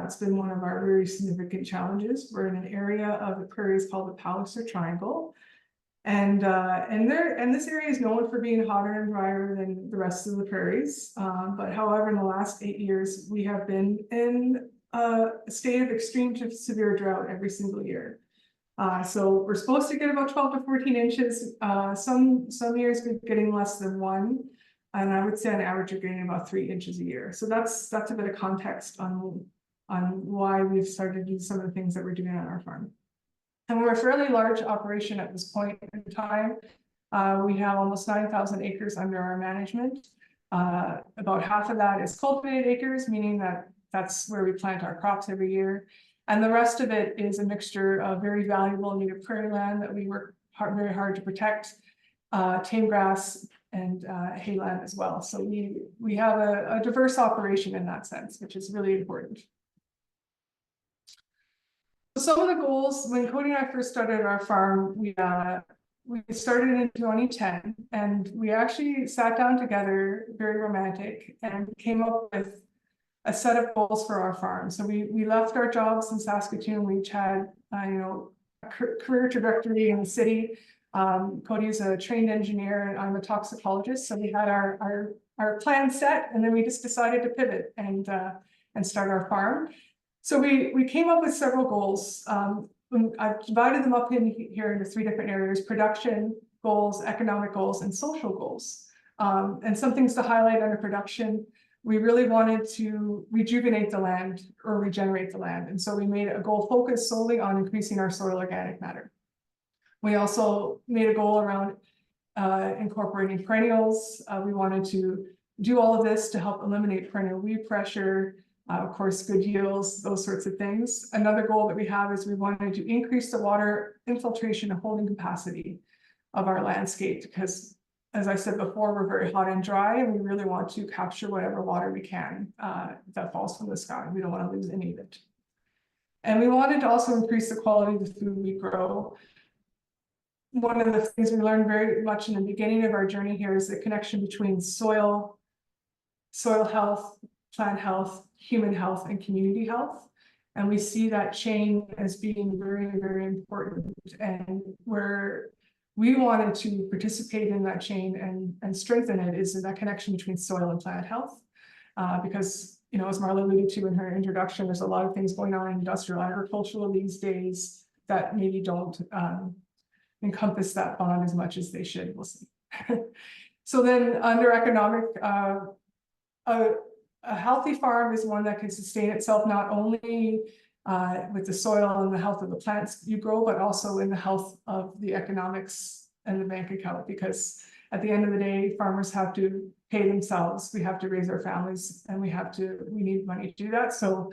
that's been one of our very significant challenges. We're in an area of the prairies called the Palliser Triangle. And this area is known for being hotter and drier than the rest of the prairies. But however, in the last 8 years, we have been in a state of extreme to severe drought every single year. So we're supposed to get about 12 to 14 inches. Some years we're getting less than 1. And I would say on average, you're getting about 3 inches a year. So that's a bit of context on why we've started to do some of the things that we're doing on our farm. And we're a fairly large operation at this point in time. We have almost 9,000 acres under our management. About half of that is cultivated acres, meaning that that's where we plant our crops every year. And the rest of it is a mixture of very valuable native prairie land that we work very hard to protect, tame grass, and hayland as well. So we have a diverse operation in that sense, which is really important. Some of the goals, when Cody and I first started our farm, we started in 2010, and we actually sat down together, very romantic, and came up with a set of goals for our farm. So we left our jobs in Saskatoon. We each had a career trajectory in the city. Cody is a trained engineer, and I'm a toxicologist. So we had our plan set, and then we just decided to pivot and start our farm. So we came up with several goals. I've divided them up here into 3 different areas: production goals, economic goals, and social goals. And some things to highlight under production. We really wanted to rejuvenate the land or regenerate the land. And so we made a goal focused solely on increasing our soil organic matter. We also made a goal around incorporating perennials. We wanted to do all of this to help eliminate perennial weed pressure, of course, good yields, those sorts of things. Another goal that we have is we wanted to increase the water infiltration and holding capacity of our landscape, because, as I said before, we're very hot and dry, and we really want to capture whatever water we can that falls from the sky. We don't want to lose any of it. And we wanted to also increase the quality of the food we grow. One of the things we learned very much in the beginning of our journey here is the connection between soil health, plant health, human health, and community health. And we see that chain as being very, very important. And where we wanted to participate in that chain and strengthen it is in that connection between soil and plant health. Because, as Marla alluded to in her introduction, there's a lot of things going on in industrial agriculture these days that maybe don't encompass that bond as much as they should. We'll see. So then under economic, a healthy farm is one that can sustain itself not only with the soil and the health of the plants you grow, but also in the health of the economics and the bank account. Because at the end of the day, farmers have to pay themselves. We have to raise our families, and we need money to do that. So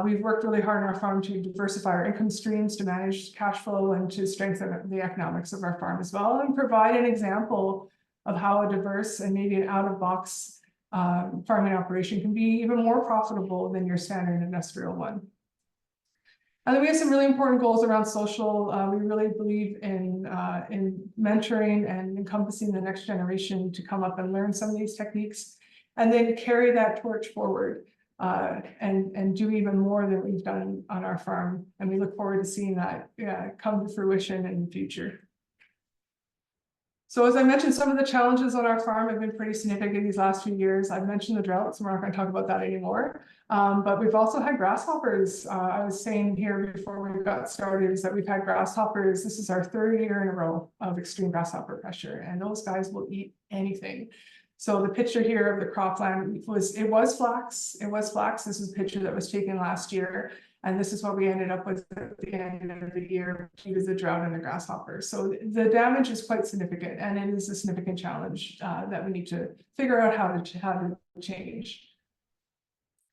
we've worked really hard on our farm to diversify our income streams, to manage cash flow, and to strengthen the economics of our farm as well, and provide an example of how a diverse and maybe an out-of-box farming operation can be even more profitable than your standard industrial one. And then we have some really important goals around social. We really believe in mentoring and encompassing the next generation to come up and learn some of these techniques, and then carry that torch forward and do even more than we've done on our farm. And we look forward to seeing that come to fruition in the future. So as I mentioned, some of the challenges on our farm have been pretty significant these last few years. I've mentioned the drought, so we're not going to talk about that anymore. But we've also had grasshoppers. I was saying here before we got started is that we've had grasshoppers. This is our 3rd year in a row of extreme grasshopper pressure, and those guys will eat anything. So the picture here of the cropland was flax. It was flax. This is a picture that was taken last year. And this is what we ended up with at the end of the year due to the drought and the grasshoppers. So the damage is quite significant, and it is a significant challenge that we need to figure out how to change.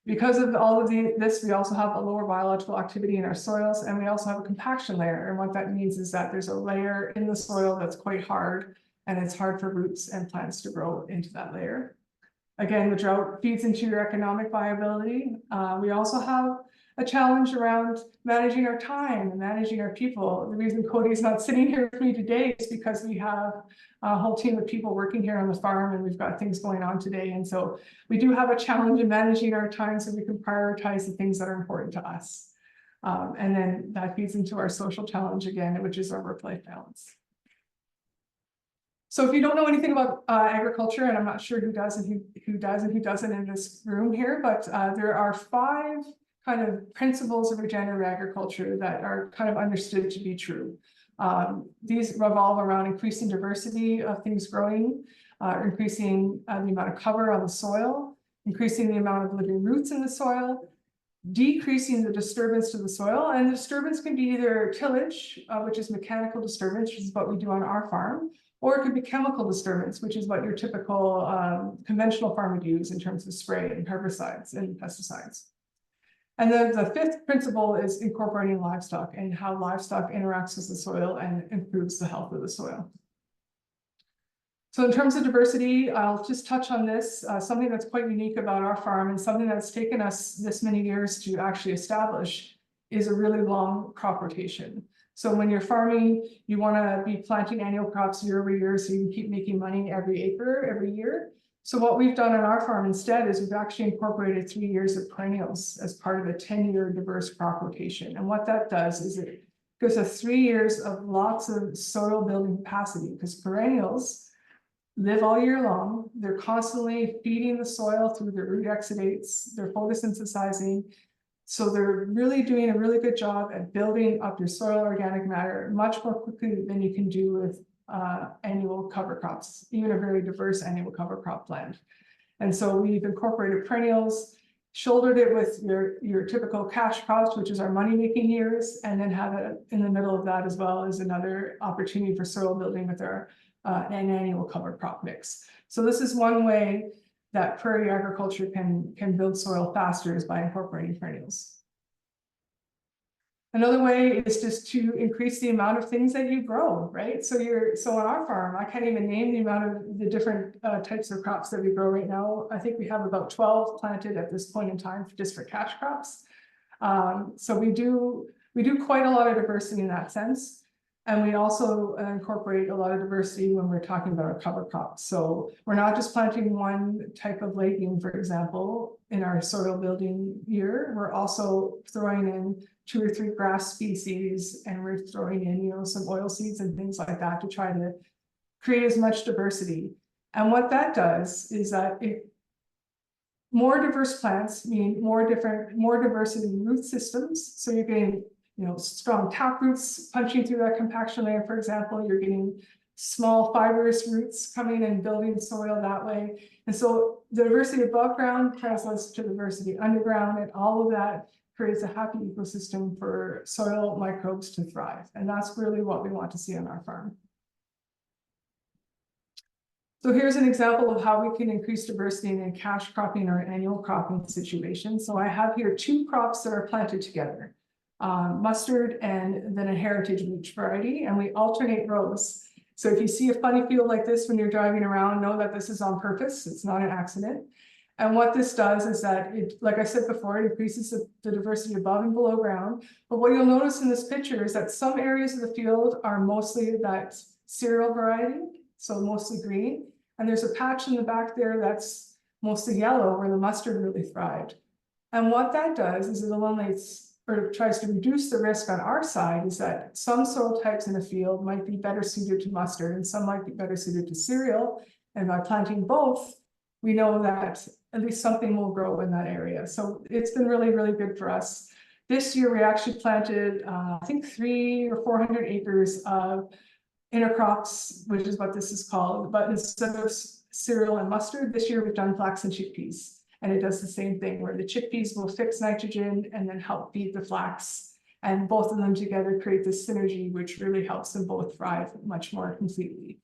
Because of all of this, we also have a lower biological activity in our soils, and we also have a compaction layer. And what that means is that there's a layer in the soil that's quite hard, and it's hard for roots and plants to grow into that layer. Again, the drought feeds into your economic viability. We also have a challenge around managing our time and managing our people. The reason Cody's not sitting here with me today is because we have a whole team of people working here on the farm, and we've got things going on today. And so we do have a challenge in managing our time so we can prioritize the things that are important to us. And then that feeds into our social challenge again, which is our work-life balance. So if you don't know anything about agriculture, and I'm not sure who does and who does and who doesn't in this room here, but there are 5 kind of principles of regenerative agriculture that are kind of understood to be true. These revolve around increasing diversity of things growing, increasing the amount of cover on the soil, increasing the amount of living roots in the soil, decreasing the disturbance to the soil. And the disturbance can be either tillage, which is mechanical disturbance, which is what we do on our farm, or it could be chemical disturbance, which is what your typical conventional farm would use in terms of spray and herbicides and pesticides. And then the 5th principle is incorporating livestock and how livestock interacts with the soil and improves the health of the soil. So in terms of diversity, I'll just touch on this, something that's quite unique about our farm and something that's taken us this many years to actually establish is a really long crop rotation. So when you're farming, you want to be planting annual crops year over year so you can keep making money every acre, every year. So what we've done on our farm instead is we've actually incorporated 3 years of perennials as part of a 10-year diverse crop rotation. And what that does is it gives us 3 years of lots of soil building capacity, because perennials live all year long. They're constantly feeding the soil through their root exudates, they're photosynthesizing. So they're really doing a really good job at building up your soil organic matter much more quickly than you can do with annual cover crops, even a very diverse annual cover crop blend. And so we've incorporated perennials, shouldered it with your typical cash crops, which is our money-making years, and then have it in the middle of that as well as another opportunity for soil building with our an annual cover crop mix. So this is one way that prairie agriculture can build soil faster, is by incorporating perennials. Another way is just to increase the amount of things that you grow, right? So on our farm, I can't even name the amount of the different types of crops that we grow right now. I think we have about 12 planted at this point in time just for cash crops. So we do quite a lot of diversity in that sense. And we also incorporate a lot of diversity when we're talking about our cover crops. So we're not just planting one type of legume, for example, in our soil building year. We're also throwing in 2 or 3 grass species, and we're throwing in, some oil seeds and things like that to try to create as much diversity. And what that does is that more diverse plants mean more diversity in root systems. So you're getting strong tap roots punching through that compaction layer, for example. You're getting small fibrous roots coming and building soil that way. And so the diversity above ground translates to diversity underground, and all of that creates a happy ecosystem for soil microbes to thrive. And that's really what we want to see on our farm. So here's an example of how we can increase diversity in a cash cropping or annual cropping situation. So I have here 2 crops that are planted together. Mustard and then a heritage wheat variety, and we alternate rows. So if you see a funny field like this when you're driving around, know that this is on purpose. It's not an accident. And what this does is that it, like I said before, it increases the diversity above and below ground. But what you'll notice in this picture is that some areas of the field are mostly that cereal variety, so mostly green. And there's a patch in the back there that's mostly yellow where the mustard really thrived. And what that does is it eliminates or tries to reduce the risk on our side, is that some soil types in a field might be better suited to mustard and some might be better suited to cereal. And by planting both, we know that at least something will grow in that area. So it's been really, really good for us. This year, we actually planted, I think 300 or 400 acres of intercrops, which is what this is called. But instead of cereal and mustard, this year we've done flax and chickpeas. And it does the same thing where the chickpeas will fix nitrogen and then help feed the flax. And both of them together create this synergy, which really helps them both thrive much more completely.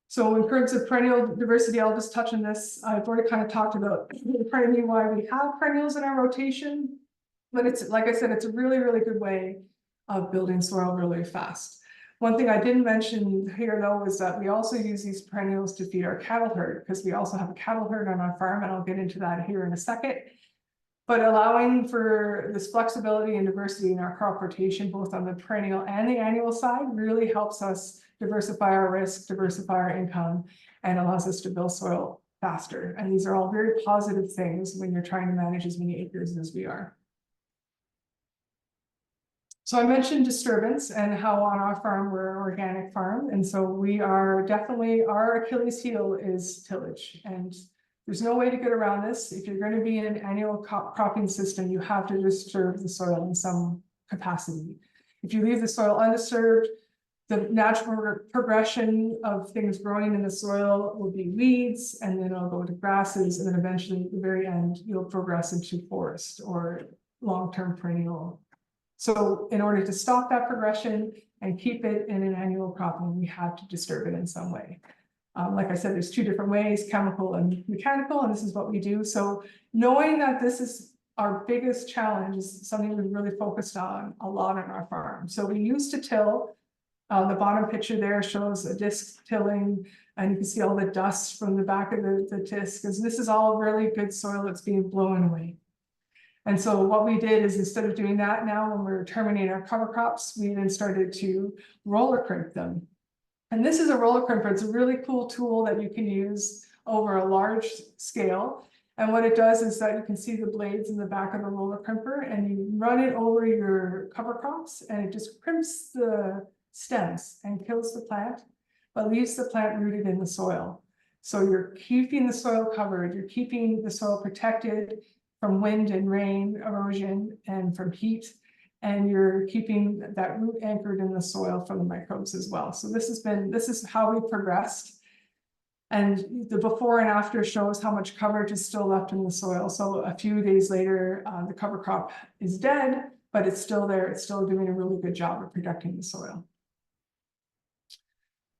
So in terms of perennial diversity, I'll just touch on this. I've already kind of talked about perennial, why we have perennials in our rotation. But it's, like I said, it's a really, really good way of building soil really fast. One thing I didn't mention here, though, is that we also use these perennials to feed our cattle herd, because we also have a cattle herd on our farm, and I'll get into that here in a second. But allowing for this flexibility and diversity in our crop rotation, both on the perennial and the annual side, really helps us diversify our risk, diversify our income, and allows us to build soil faster. And these are all very positive things when you're trying to manage as many acres as we are. So I mentioned disturbance and how on our farm, we're an organic farm. And so we are definitely, our Achilles heel is tillage. And there's no way to get around this. If you're going to be in an annual cropping system, you have to disturb the soil in some capacity. If you leave the soil undisturbed, the natural progression of things growing in the soil will be weeds, and then it'll go to grasses, and then eventually at the very end, you'll progress into forest or long-term perennial. So in order to stop that progression and keep it in an annual cropping, we have to disturb it in some way. Like I said, there's two different ways, chemical and mechanical, and this is what we do. So knowing that this is our biggest challenge is something we've really focused on a lot on our farm. So we used to till. The bottom picture there shows a disc tilling, and you can see all the dust from the back of the disc, because this is all really good soil that's being blown away. And so what we did is, instead of doing that, now when we're terminating our cover crops, we then started to roller crimp them. And this is a roller crimper. It's a really cool tool that you can use over a large scale. And what it does is that you can see the blades in the back of the roller crimper, and you run it over your cover crops, and it just crimps the stems and kills the plant, but leaves the plant rooted in the soil. So you're keeping the soil covered, you're keeping the soil protected from wind and rain, erosion, and from heat, and you're keeping that root anchored in the soil from the microbes as well. So this is how we progressed. And the before and after shows how much coverage is still left in the soil. So a few days later, the cover crop is dead, but it's still there. It's still doing a really good job of protecting the soil.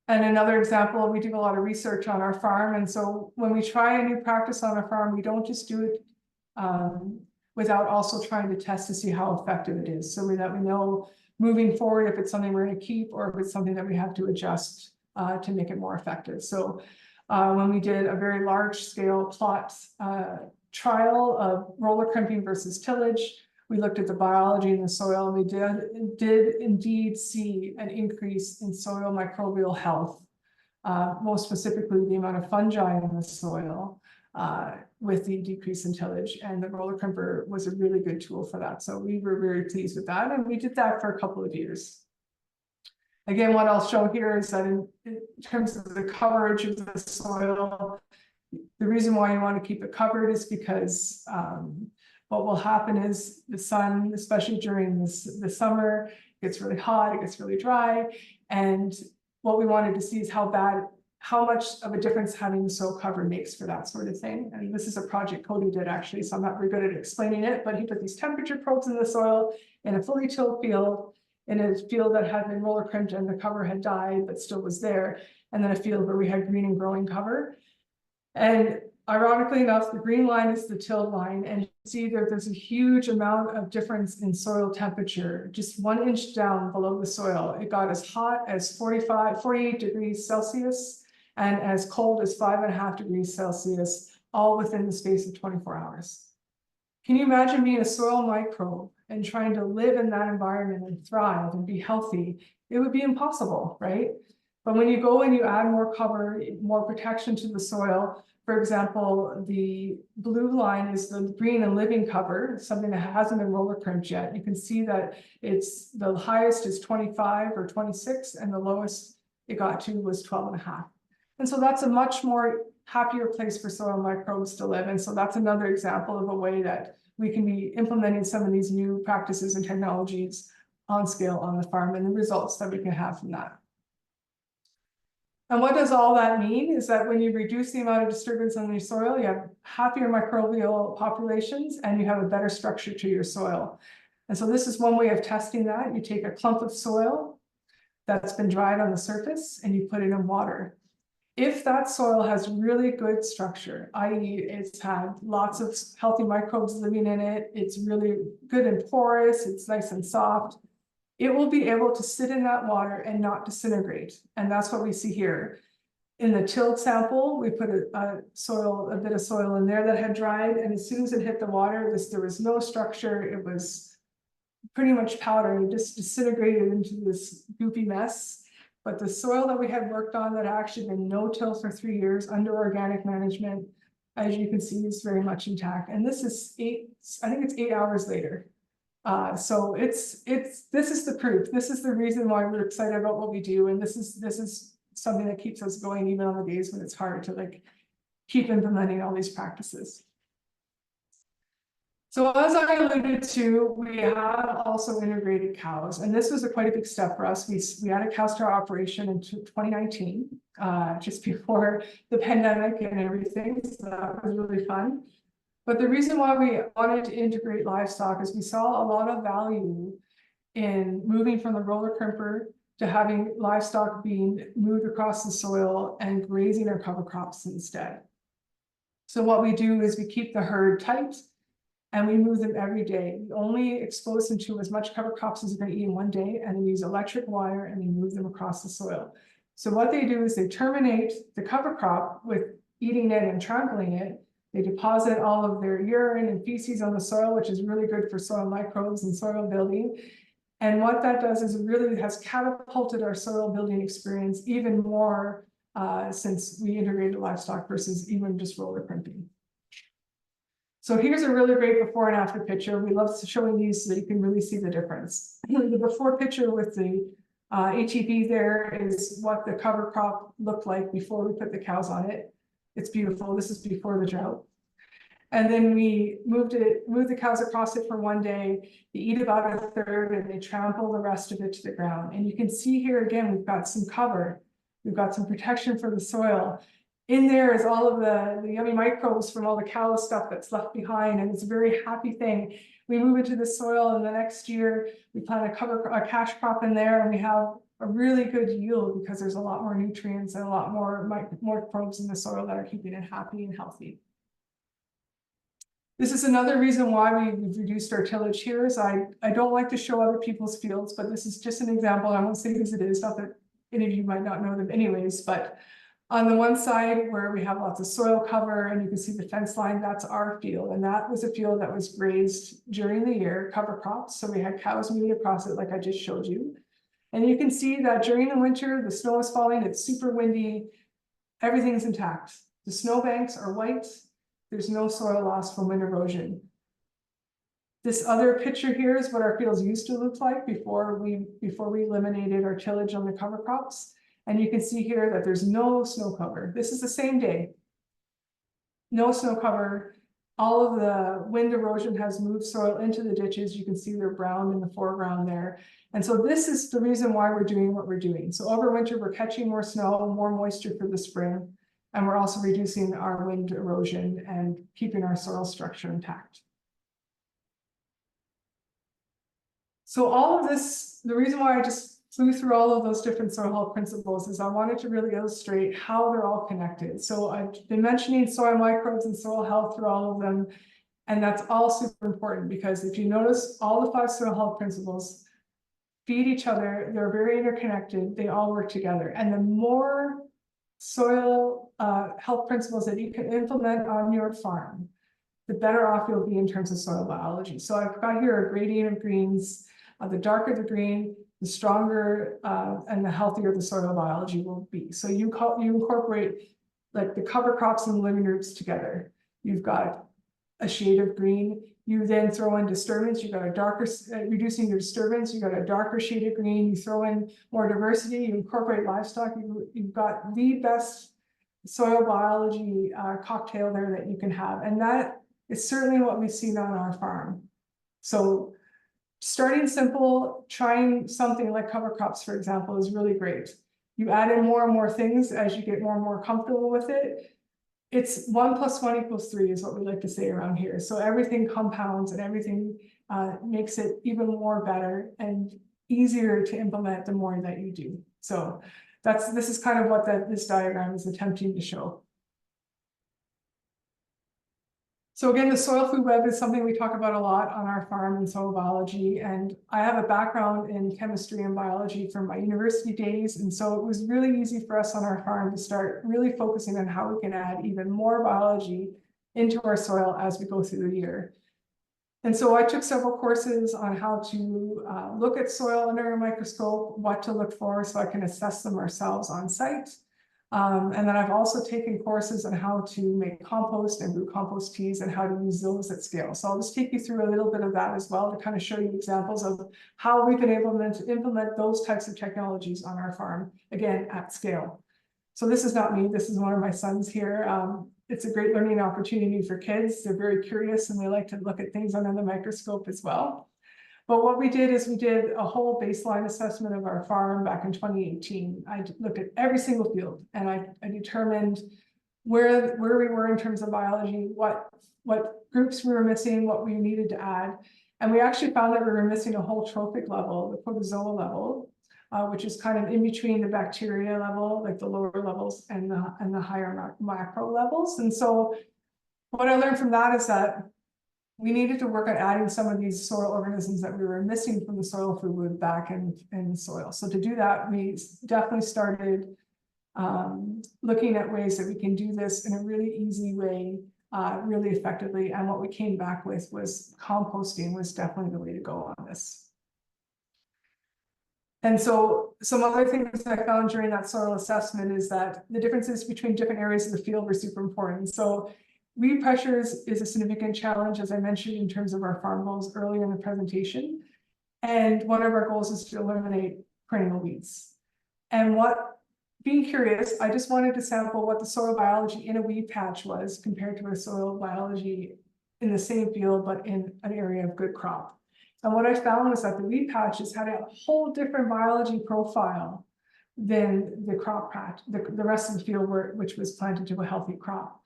And another example, we do a lot of research on our farm. And so when we try a new practice on our farm, we don't just do it without also trying to test to see how effective it is, so that we know moving forward if it's something we're going to keep or if it's something that we have to adjust to make it more effective. So when we did a very large scale plot trial of roller crimping versus tillage, we looked at the biology in the soil, and we did indeed see an increase in soil microbial health, most specifically the amount of fungi in the soil with the decrease in tillage, and the roller crimper was a really good tool for that. So we were very pleased with that, and we did that for a couple of years. Again, what I'll show here is that in terms of the coverage of the soil, the reason why you want to keep it covered is because what will happen is the sun, especially during the summer, gets really hot, it gets really dry. And what we wanted to see is how much of a difference having the soil cover makes for that sort of thing. And this is a project Cody did, actually, so I'm not very good at explaining it, but he put these temperature probes in the soil in a fully tilled field, in a field that had been roller crimped and the cover had died but still was there, and then a field where we had green and growing cover. And ironically enough, the green line is the tilled line, and you see that there's a huge amount of difference in soil temperature. Just 1 inch down below the soil, it got as hot as 48 degrees Celsius and as cold as 5.5 degrees Celsius, all within the space of 24 hours. Can you imagine being a soil microbe and trying to live in that environment and thrive and be healthy? It would be impossible, right? But when you go and you add more cover, more protection to the soil, for example, the blue line is the green and living cover, something that hasn't been roller crimped yet. You can see that it's the highest is 25 or 26, and the lowest it got to was 12.5. And so that's a much more happier place for soil microbes to live. And so that's another example of a way that we can be implementing some of these new practices and technologies on scale on the farm, and the results that we can have from that. And what does all that mean is that when you reduce the amount of disturbance on your soil, you have happier microbial populations and you have a better structure to your soil. And so this is one way of testing that. You take a clump of soil that's been dried on the surface and you put it in water. If that soil has really good structure, i.e. it's had lots of healthy microbes living in it, it's really good and porous, it's nice and soft, it will be able to sit in that water and not disintegrate. And that's what we see here. In the tilled sample, we put a bit of soil in there that had dried, and as soon as it hit the water, there was no structure. It was pretty much powder. It just disintegrated into this goopy mess. But the soil that we had worked on that had actually been no-till for 3 years under organic management, as you can see, is very much intact. And this is I think it's 8 hours later. So this is the proof. This is the reason why we're excited about what we do. And this is something that keeps us going even on the days when it's hard to like keep implementing all these practices. So as I alluded to, we have also integrated cows, and this was quite a big step for us. We had a cow star operation in 2019, just before the pandemic and everything, so that was really fun. But the reason why we wanted to integrate livestock is we saw a lot of value in moving from the roller crimper to having livestock being moved across the soil and grazing our cover crops instead. So what we do is we keep the herd tight and we move them every day. We only expose them to as much cover crops as they're going to eat in one day, and we use electric wire and we move them across the soil. So what they do is they terminate the cover crop with eating it and trampling it. They deposit all of their urine and feces on the soil, which is really good for soil microbes and soil building. And what that does is it really has catapulted our soil building experience even more since we integrated livestock versus even just roller crimping. So here's a really great before and after picture. We love showing these so that you can really see the difference. The before picture with the ATV there is what the cover crop looked like before we put the cows on it. It's beautiful. This is before the drought. And then we moved the cows across it for one day. They eat about a third and they trample the rest of it to the ground. And you can see here again, we've got some cover. We've got some protection for the soil. In there is all of the yummy microbes from all the cow stuff that's left behind. And it's a very happy thing. We move into the soil and the next year we plant a cash crop in there, and we have a really good yield because there's a lot more nutrients and a lot more microbes in the soil that are keeping it happy and healthy. This is another reason why we've reduced our tillage here. Is I don't like to show other people's fields, but this is just an example. I won't say whose it is, not that any of you might not know them anyways, but on the one side where we have lots of soil cover and you can see the fence line, that's our field. And that was a field that was grazed during the year, cover crops. So we had cows moving across it like I just showed you. And you can see that during the winter, the snow is falling, it's super windy, everything's intact. The snowbanks are white. There's no soil loss from wind erosion. This other picture here is what our fields used to look like before we eliminated our tillage on the cover crops. And you can see here that there's no snow cover. This is the same day. No snow cover. All of the wind erosion has moved soil into the ditches. You can see they're brown in the foreground there. And so this is the reason why we're doing what we're doing. So over winter, we're catching more snow, more moisture for the spring. And we're also reducing our wind erosion and keeping our soil structure intact. So all of this, the reason why I just flew through all of those different soil health principles is I wanted to really illustrate how they're all connected. So I've been mentioning soil microbes and soil health through all of them. And that's all super important because if you notice, all the 5 soil health principles feed each other. They're very interconnected. They all work together. And the more soil health principles that you can implement on your farm, the better off you'll be in terms of soil biology. So I've got here a gradient of greens. The darker the green, the stronger and the healthier the soil biology will be. So you incorporate like the cover crops and living roots together. You've got a shade of green. You then throw in disturbance. You've got a darker, reducing your disturbance. You've got a darker shade of green. You throw in more diversity. You incorporate livestock. You've got the best soil biology cocktail there that you can have. And that is certainly what we've seen on our farm. So starting simple, trying something like cover crops, for example, is really great. You add in more and more things as you get more and more comfortable with it. It's 1 + 1 = 3 is what we like to say around here. So everything compounds and everything makes it even more better and easier to implement the more that you do. So this is kind of what this diagram is attempting to show. So again, the soil food web is something we talk about a lot on our farm in soil biology, and I have a background in chemistry and biology from my university days, and so it was really easy for us on our farm to start really focusing on how we can add even more biology into our soil as we go through the year. And so I took several courses on how to look at soil under a microscope, what to look for so I can assess them ourselves on site. And then I've also taken courses on how to make compost and brew compost teas and how to use those at scale. So I'll just take you through a little bit of that as well to kind of show you examples of how we've been able to implement those types of technologies on our farm, again, at scale. So this is not me, this is one of my sons here. It's a great learning opportunity for kids. They're very curious and they like to look at things under the microscope as well. But what we did is we did a whole baseline assessment of our farm back in 2018. I looked at every single field and I determined where we were in terms of biology, what groups we were missing, what we needed to add. And we actually found that we were missing a whole trophic level, the protozoa level, which is kind of in between the bacteria level, like the lower levels, and the higher macro levels. And so what I learned from that is that we needed to work on adding some of these soil organisms that we were missing from the soil food web back in the soil. So to do that, we definitely started looking at ways that we can do this in a really easy way, really effectively. And what we came back with was composting was definitely the way to go on this. And so some other things I found during that soil assessment is that the differences between different areas of the field were super important. So weed pressures is a significant challenge, as I mentioned, in terms of our farm goals earlier in the presentation. And one of our goals is to eliminate perennial weeds. And being curious, I just wanted to sample what the soil biology in a weed patch was compared to a soil biology in the same field, but in an area of good crop. And what I found was that the weed patches had a whole different biology profile than the crop patch, the rest of the field which was planted to a healthy crop.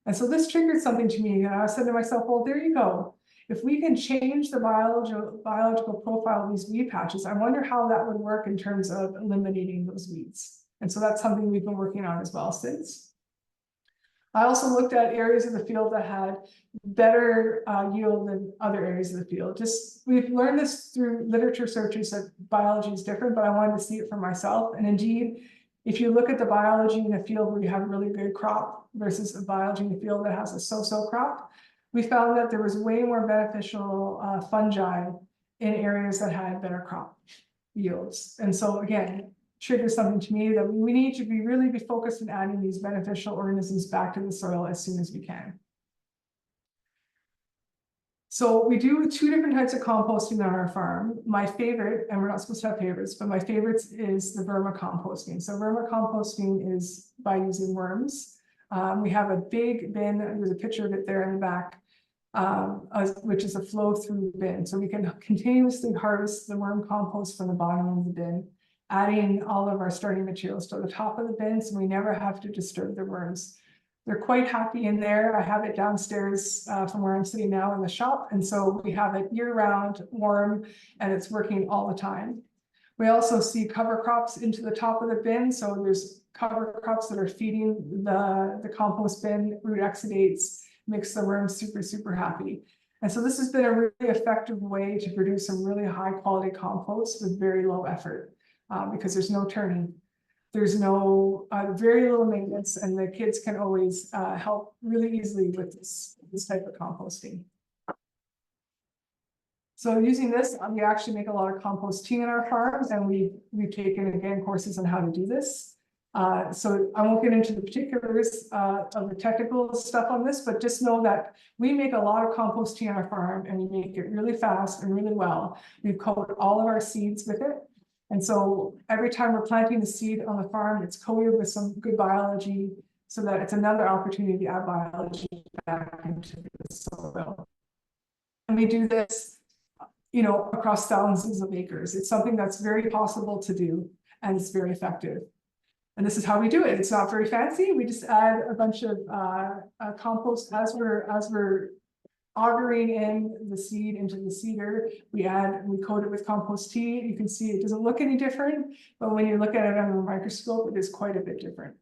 And so this triggered something to me, and I said to myself, well, there you go. If we can change the biological profile of these weed patches, I wonder how that would work in terms of eliminating those weeds. And so that's something we've been working on as well since. I also looked at areas of the field that had better yield than other areas of the field. We've learned this through literature searches that biology is different, but I wanted to see it for myself. And indeed, if you look at the biology in a field where you have a really good crop versus a biology in a field that has a so-so crop, we found that there was way more beneficial fungi in areas that had better crop yields. And so again, triggers something to me that we need to really be focused on adding these beneficial organisms back to the soil as soon as we can. So we do 2 different types of composting on our farm. My favorite, and we're not supposed to have favorites, but my favorites is the vermicomposting. So vermicomposting is by using worms. We have a big bin, there's a picture of it there in the back, which is a flow through bin. So we can continuously harvest the worm compost from the bottom of the bin, adding all of our starting materials to the top of the bin, so we never have to disturb the worms. They're quite happy in there. I have it downstairs from where I'm sitting now in the shop, and so we have it year-round, warm, and it's working all the time. We also see cover crops into the top of the bin, so there's cover crops that are feeding the compost bin, root exudates, makes the worms super, super happy. And so this has been a really effective way to produce some really high-quality compost with very low effort. Because there's no turning, there's no very little maintenance, and the kids can always help really easily with this type of composting. So using this, we actually make a lot of compost tea in our farms, and we've taken again courses on how to do this. So I won't get into the particulars of the technical stuff on this, but just know that we make a lot of compost tea on our farm, and we make it really fast and really well. We've coated all of our seeds with it. And so every time we're planting the seed on the farm, it's coated with some good biology so that it's another opportunity to add biology back into the soil. And we do this, across thousands of acres. It's something that's very possible to do, and it's very effective. And this is how we do it. It's not very fancy. We just add a bunch of compost as we're augering in the seed into the seeder. We coat it with compost tea. You can see it doesn't look any different, but when you look at it under a microscope, it is quite a bit different.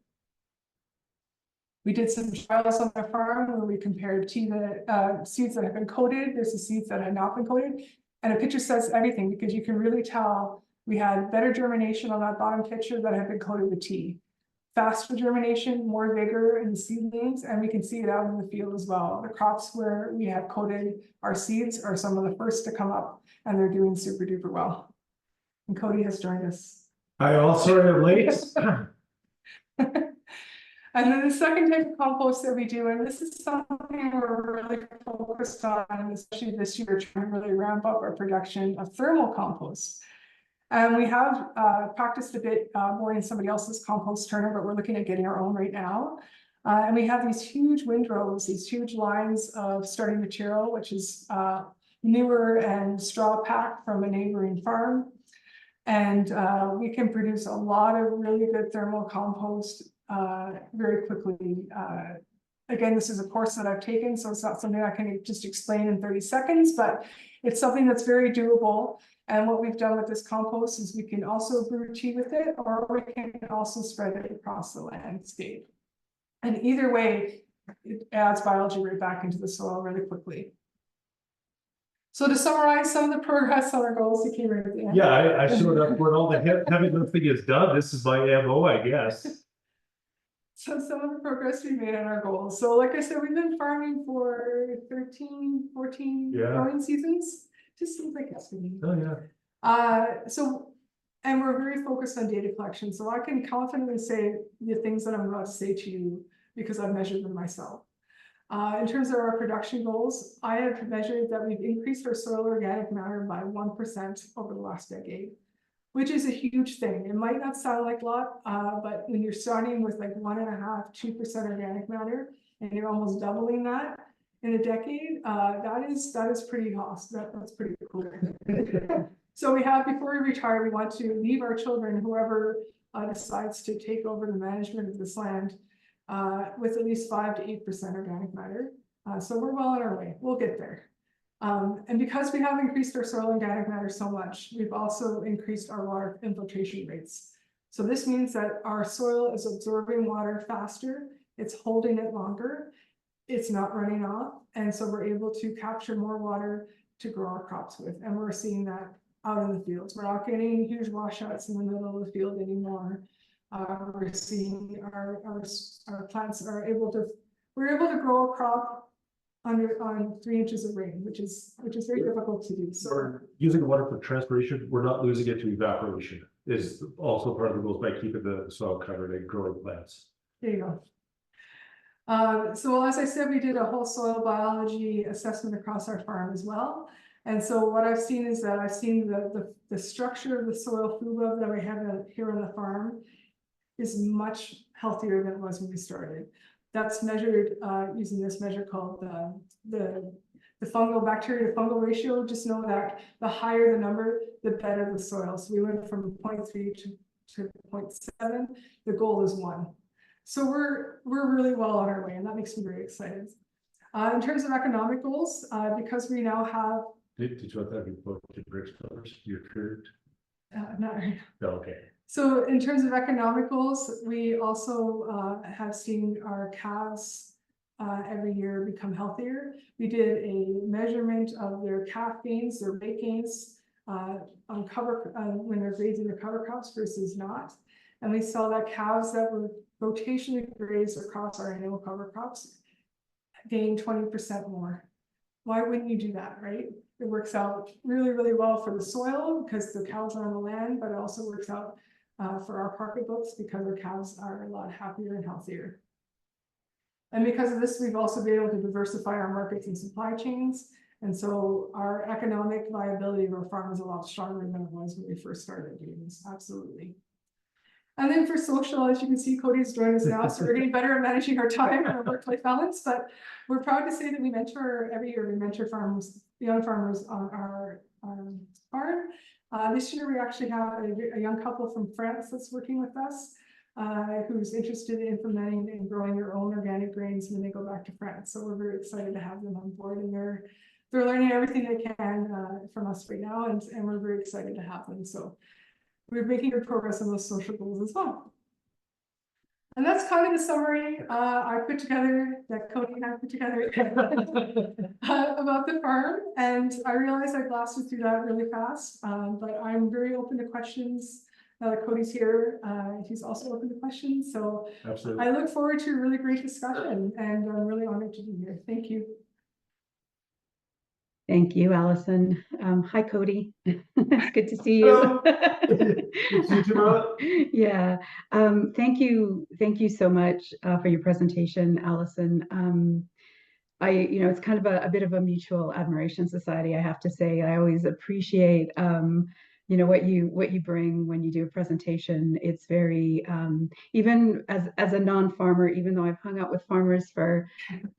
We did some trials on our farm where we compared seeds that have been coated versus seeds that had not been coated. And a picture says everything because you can really tell we had better germination on that bottom picture that had been coated with tea. Faster germination, more vigor in the seedlings, and we can see it out in the field as well. The crops where we have coated our seeds are some of the first to come up, and they're doing super duper well. And Cody has joined us. I also am late. And then the second type of compost that we do, and this is something we're really focused on, especially this year, trying to really ramp up our production of thermal compost. And we have practiced a bit more in somebody else's compost turner, but we're looking at getting our own right now. And we have these huge windrows, these huge lines of starting material, which is manure and straw packed from a neighboring farm. And we can produce a lot of really good thermal compost very quickly. Again, this is a course that I've taken, so it's not something I can just explain in 30 seconds, but it's something that's very doable. And what we've done with this compost is we can also brew tea with it, or we can also spread it across the landscape. And either way, it adds biology right back into the soil really quickly. So to summarize some of the progress on our goals, you came right at the end. Yeah, I showed up when all the heavy lifting is done. This is my MO, I guess. So some of the progress we made on our goals. So like I said, we've been farming for 13, 14 growing seasons. Just seems like yesterday. Oh yeah. And we're very focused on data collection. So I can confidently say the things that I'm about to say to you because I've measured them myself. In terms of our production goals, I have measured that we've increased our soil organic matter by 1% over the last decade, which is a huge thing. It might not sound like a lot, but when you're starting with like 1.5%, 2% organic matter, and you're almost doubling that in a decade, that is pretty awesome. That's pretty cool. So we have, before we retire, we want to leave our children, whoever decides to take over the management of this land, with at least 5 to 8% organic matter. So we're well on our way. We'll get there. And because we have increased our soil organic matter so much, we've also increased our water infiltration rates. So this means that our soil is absorbing water faster, it's holding it longer, it's not running off, and so we're able to capture more water to grow our crops with. And we're seeing that out in the fields. We're not getting huge washouts in the middle of the field anymore. We're seeing our plants are able to, we're able to grow a crop on 3 inches of rain, which is very difficult to do. So we're using water for transpiration. We're not losing it to evaporation. Is also part of the goals by keeping the soil covered and growing plants. There you go. So as I said, we did a whole soil biology assessment across our farm as well. And so what I've seen is that I've seen the structure of the soil food web that we have here on the farm is much healthier than it was when we started. That's measured using this measure called the fungal bacteria to fungal ratio. Just know that the higher the number, the better the soil. So we went from 0.3 to 0.7. The goal is 1. So we're really well on our way, and that makes me very excited. In terms of economic goals, because we now have. Did you want that report to bricks colors? You're curved? Not right now. Oh, okay. So in terms of economic goals, we also have seen our calves every year become healthier. We did a measurement of their calf gains, their weight gains on cover when they're grazing the cover crops versus not. And we saw that calves that were rotationally grazed across our annual cover crops gained 20% more. Why wouldn't you do that, right? It works out really, really well for the soil because the cows are on the land, but it also works out for our pocketbooks because our cows are a lot happier and healthier. And because of this, we've also been able to diversify our markets and supply chains. And so our economic viability of our farm is a lot stronger than it was when we first started doing this. Absolutely. And then for social, as you can see, Cody's joined us now, so we're getting better at managing our time and our work-life balance. But we're proud to say that we mentor every year. We mentor farmers, young farmers on our farm. This year, we actually have a young couple from France that's working with us, who's interested in implementing and growing their own organic grains when they go back to France. So we're very excited to have them on board, and they're learning everything they can from us right now, and we're very excited to have them. So we're making good progress on those social goals as well. And that's kind of the summary I put together, that Cody and I put together about the farm. And I realized I blasted through that really fast, but I'm very open to questions. Cody's here, he's also open to questions. So Absolutely. I look forward to a really great discussion, and I'm really honored to be here. Thank you. Thank you, Allison. Hi, Cody. It's good to see you. Hello. Good to see you too, brother. Yeah. Thank you so much for your presentation, Allison. It's kind of a bit of a mutual admiration society, I have to say. I always appreciate, what you bring when you do a presentation. It's very, even as a non-farmer, even though I've hung out with farmers for,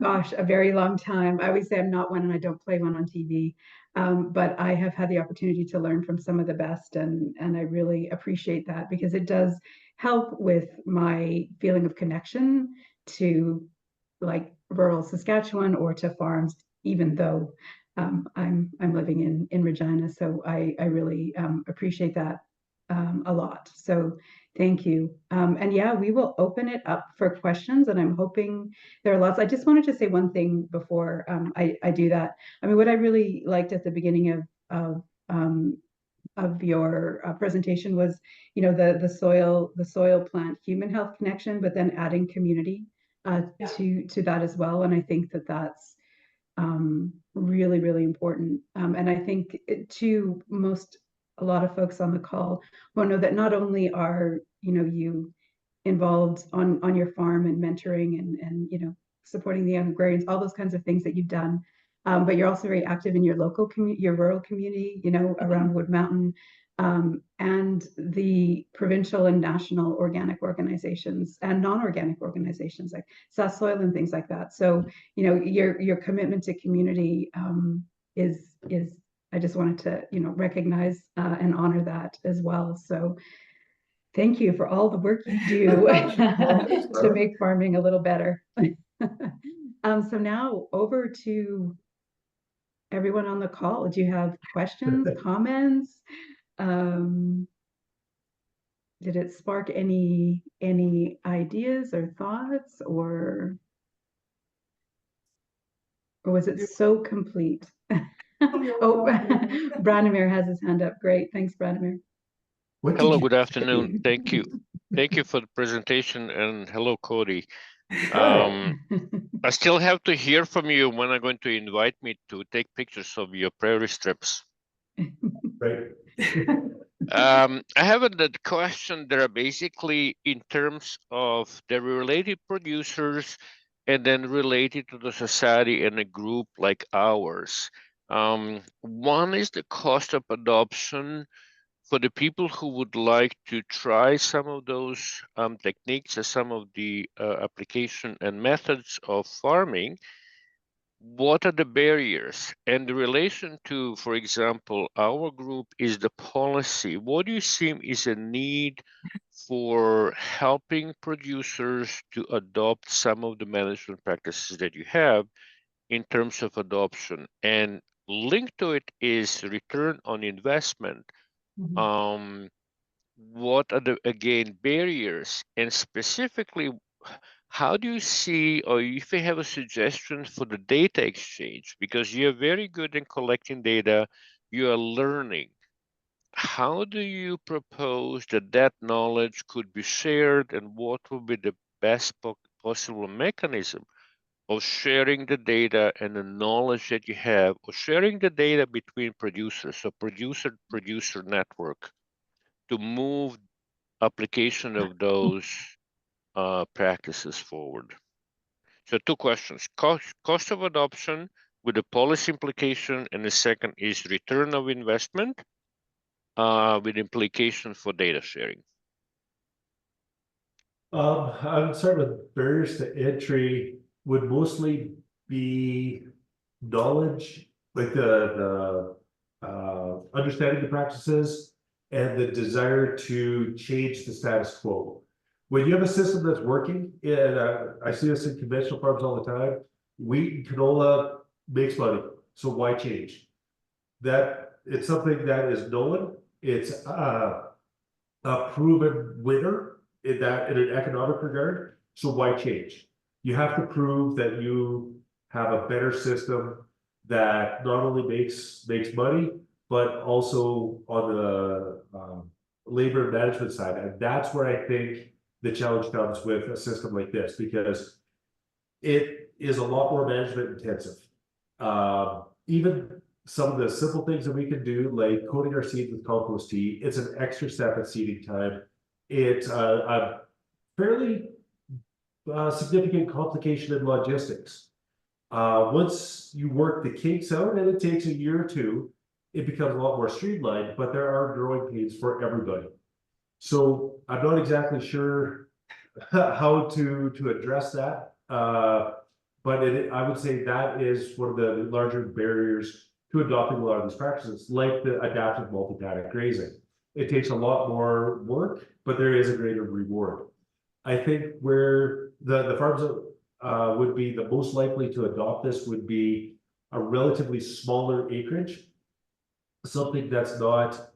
gosh, a very long time. I always say I'm not one and I don't play one on TV. But I have had the opportunity to learn from some of the best, and I really appreciate that, because it does help with my feeling of connection to like rural Saskatchewan or to farms, even though I'm living in Regina. So I really appreciate that a lot. So thank you. And yeah, we will open it up for questions, and I'm hoping there are lots. I just wanted to say one thing before I do that. I mean, what I really liked at the beginning of your presentation was, the soil plant human health connection, but then adding community to that as well. And I think that that's really, really important. And I think a lot of folks on the call will know that not only are, you involved on your farm and mentoring and supporting the young agrarians, all those kinds of things that you've done. But you're also very active in your local community, your rural community, around Wood Mountain, and the provincial and national organic organizations and non-organic organizations like Sask Soil and things like that. So, your commitment to community is I just wanted to, recognize and honor that as well. So thank you for all the work you do to make farming a little better. So now over to everyone on the call. Do you have questions, comments? Did it spark any ideas or thoughts, or was it so complete? Oh, Branimir has his hand up. Great. Thanks, Branimir. Hello, good afternoon. Thank you. Thank you for the presentation, and hello, Cody. I still have to hear from you when are going to invite me to take pictures of your prairie strips. Right. I have a question there, basically in terms of the related producers and then related to the society and a group like ours. One is the cost of adoption for the people who would like to try some of those techniques or some of the application and methods of farming. What are the barriers? And the relation to, for example, our group is the policy. What do you see is a need for helping producers to adopt some of the management practices that you have in terms of adoption? And linked to it is return on investment. What are the, again, barriers? And specifically, how do you see, or if you have a suggestion for the data exchange, because you're very good in collecting data, you are learning. How do you propose that that knowledge could be shared, and what would be the best possible mechanism of sharing the data and the knowledge that you have, or sharing the data between producers, so producer network, to move application of those practices forward? So two questions: cost of adoption with the policy implication, and the second is return of investment with implication for data sharing. I would start with barriers to entry would mostly be knowledge, like the understanding the practices and the desire to change the status quo. When you have a system that's working, and I see this in conventional farms all the time, wheat and canola makes money, so why change? That it's something that is known, it's a proven winner, in an economic regard. So why change? You have to prove that you have a better system that not only makes money, but also on the labor management side. And that's where I think the challenge comes with a system like this, because it is a lot more management intensive. Even some of the simple things that we can do, like coating our seeds with compost tea, it's an extra step at seeding time. It's a fairly significant complication in logistics. Once you work the kinks out, and it takes a year or two, it becomes a lot more streamlined, but there are growing pains for everybody. So I'm not exactly sure how to address that. But I would say that is one of the larger barriers to adopting a lot of these practices, like the adaptive multi-paddock grazing. It takes a lot more work, but there is a greater reward. I think where the farms that would be the most likely to adopt this would be a relatively smaller acreage, something that's not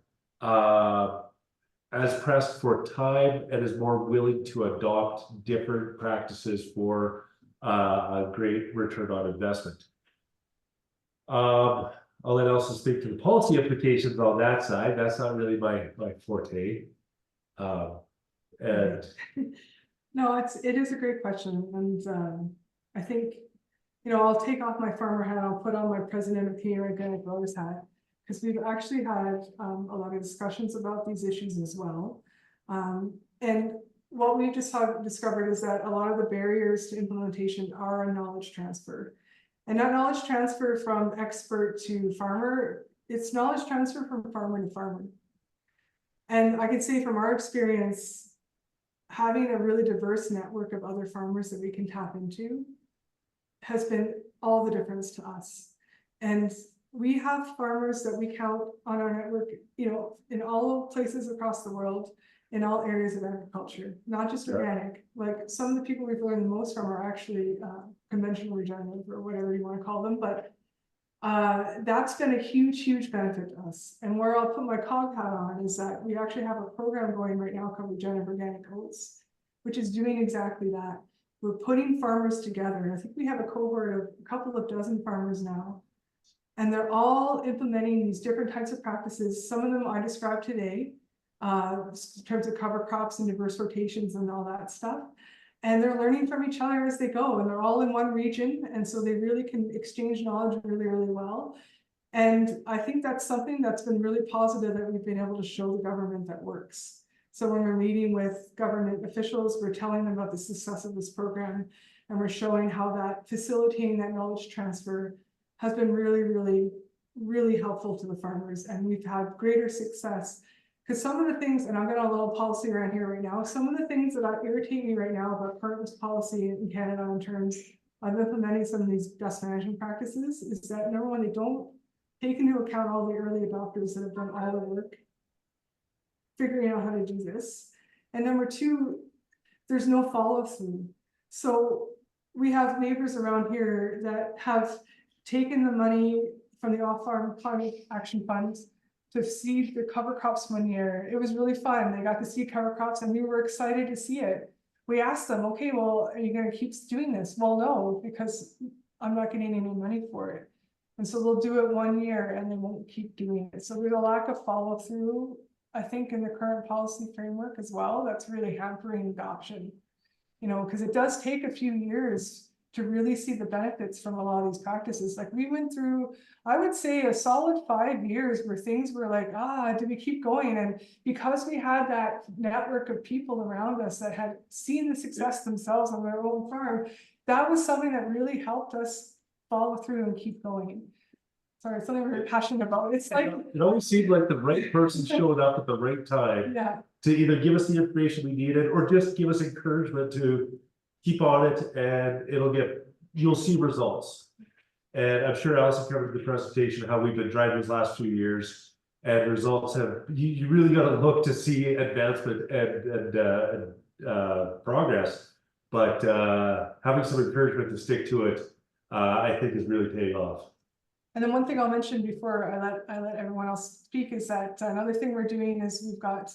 as pressed for time and is more willing to adopt different practices for a great return on investment. I'll let Allison speak to the policy implications on that side. That's not really my forte. And No, it is a great question, and I think, you know, I'll take off my farmer hat, I'll put on my president of Canadian Organic Growers hat, because we've actually had a lot of discussions about these issues as well. And what we just have discovered is that a lot of the barriers to implementation are a knowledge transfer. And that knowledge transfer from expert to farmer, it's knowledge transfer from farmer to farmer. And I can say from our experience, having a really diverse network of other farmers that we can tap into has been all the difference to us. And we have farmers that we count on our network, you know, in all places across the world, in all areas of agriculture, not just organic. Like some of the people we've learned the most from are actually conventional regenerative, or whatever you want to call them, but that's been a huge benefit to us. And where I'll put my cog hat on is that we actually have a program going right now called Regenerative Organic Oats, which is doing exactly that. We're putting farmers together. I think we have a cohort of a couple of dozen farmers now, and they're all implementing these different types of practices. Some of them I described today, in terms of cover crops and diverse rotations and all that stuff. And they're learning from each other as they go, and they're all in one region. And so they really can exchange knowledge really well. And I think that's something that's been really positive, that we've been able to show the government that works. So when we're meeting with government officials, we're telling them about the success of this program, and we're showing how that facilitating that knowledge transfer has been really helpful to the farmers. And we've had greater success. Because some of the things, and I've got a little policy around here right now, some of the things that irritate me right now about current policy in Canada in terms of implementing some of these best management practices is that, number one, they don't take into account all the early adopters that have done all the work figuring out how to do this. And number two, there's no follow through. So we have neighbors around here that have taken the money from the off-farm climate action funds to seed the cover crops one year. It was really fun. They got to see cover crops, and we were excited to see it. We asked them, okay, well, are you going to keep doing this? Well, no, because I'm not getting any money for it. And so they'll do it 1 year and they won't keep doing it. So there's a lack of follow through, I think, in the current policy framework as well. That's really hampering adoption, you know, because it does take a few years to really see the benefits from a lot of these practices. Like we went through, I would say, a solid 5 years where things were like, do we keep going? And because we had that network of people around us that had seen the success themselves on their own farm, that was something that really helped us follow through and keep going. Sorry, it's something we're passionate about. It's like, it always seemed like the right person showed up at the right time to either give us the information we needed or just give us encouragement to keep on it, and you'll see results. And I'm sure Allison covered the presentation how we've been driving these last 2 years, and results you really got to look to see advancement and progress. But having some encouragement to stick to it, I think is really paying off. And then one thing I'll mention before I let everyone else speak is that another thing we're doing is we've got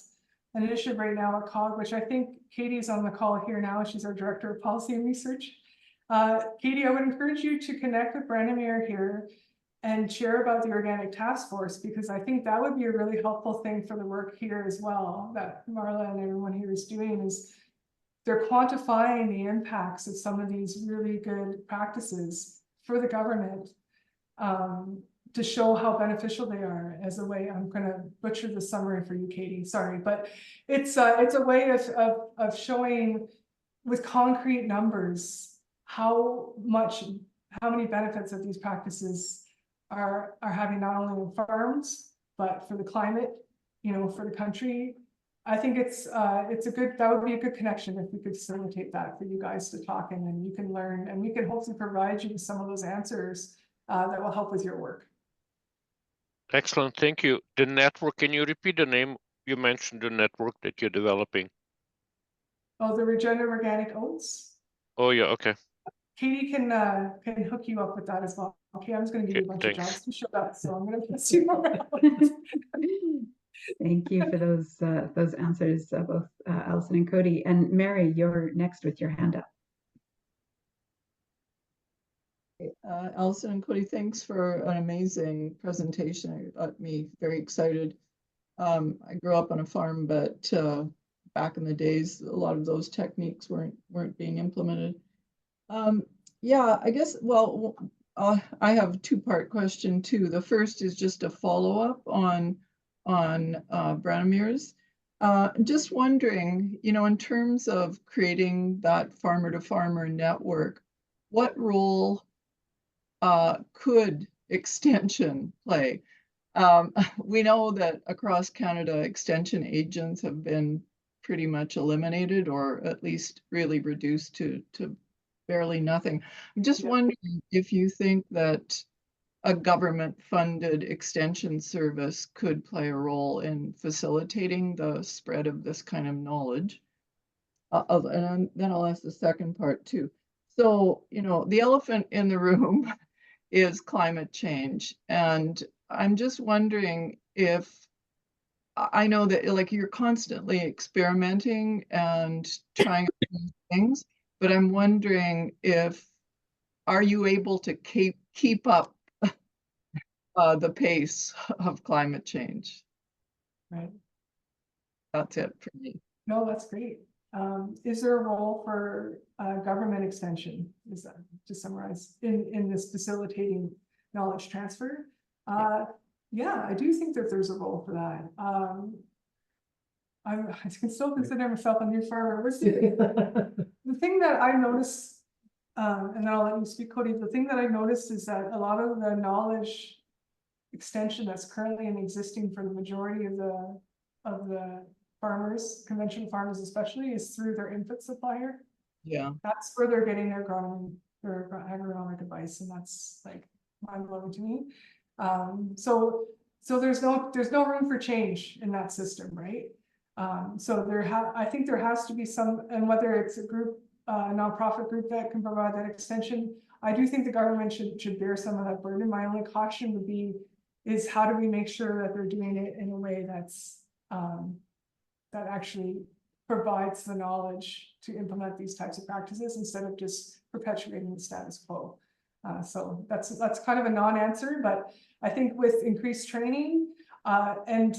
an initiative right now at COG, which I think Katie's on the call here now. She's our Director of Policy and Research. Katie, I would encourage you to connect with Branimir here and share about the Organic Task Force, because I think that would be a really helpful thing for the work here as well, that Marla and everyone here is doing, is they're quantifying the impacts of some of these really good practices for the government, to show how beneficial they are. As a way, I'm going to butcher the summary for you, Katie, sorry, but it's a way of showing with concrete numbers how many benefits of these practices are having, not only in farms, but for the climate, you know, for the country. I think that would be a good connection if we could facilitate that for you guys to talk, and then you can learn, and we can hopefully provide you with some of those answers that will help with your work. Excellent, thank you. The network, can you repeat the name? You mentioned the network that you're developing. Oh, the Regenerative Organic Oats. Oh yeah, okay. Katie can hook you up with that as well. Okay, I'm just going to give you a bunch of Thanks. jobs to show that, so I'm going to pass you around. Thank you for those answers, both Allison and Cody. And Mary, you're next with your hand up. Allison and Cody, thanks for an amazing presentation. It got me very excited. I grew up on a farm, but back in the days, a lot of those techniques weren't being implemented. Yeah, I guess, well, I have a two-part question too. The first is just a follow-up on Branimir's. Just wondering, you know, in terms of creating that farmer-to-farmer network, what role could extension play? We know that across Canada, extension agents have been pretty much eliminated, or at least really reduced to barely nothing. I'm just wondering if you think that a government-funded extension service could play a role in facilitating the spread of this kind of knowledge. And then I'll ask the second part too. So, you know, the elephant in the room is climate change. And I'm just wondering if, I know that like you're constantly experimenting and trying new things, but I'm wondering if, are you able to keep up the pace of climate change? Right. That's it for me. No, that's great. Is there a role for government extension? Is that to summarize in this facilitating knowledge transfer? Yeah, I do think that there's a role for that. I can still consider myself a new farmer. The thing that I noticed, and then I'll let you speak, Cody. The thing that I noticed is that a lot of the knowledge extension that's currently existing for the majority of the farmers, conventional farmers especially, is through their input supplier. Yeah. That's where they're getting their agronomic advice, and that's like mind-blowing to me. So there's no room for change in that system, right? So I think there has to be some, and whether it's a group, a nonprofit group that can provide that extension, I do think the government should bear some of that burden. My only caution would be, is how do we make sure that they're doing it in a way that's that actually provides the knowledge to implement these types of practices instead of just perpetuating the status quo. So that's kind of a non-answer, but I think with increased training and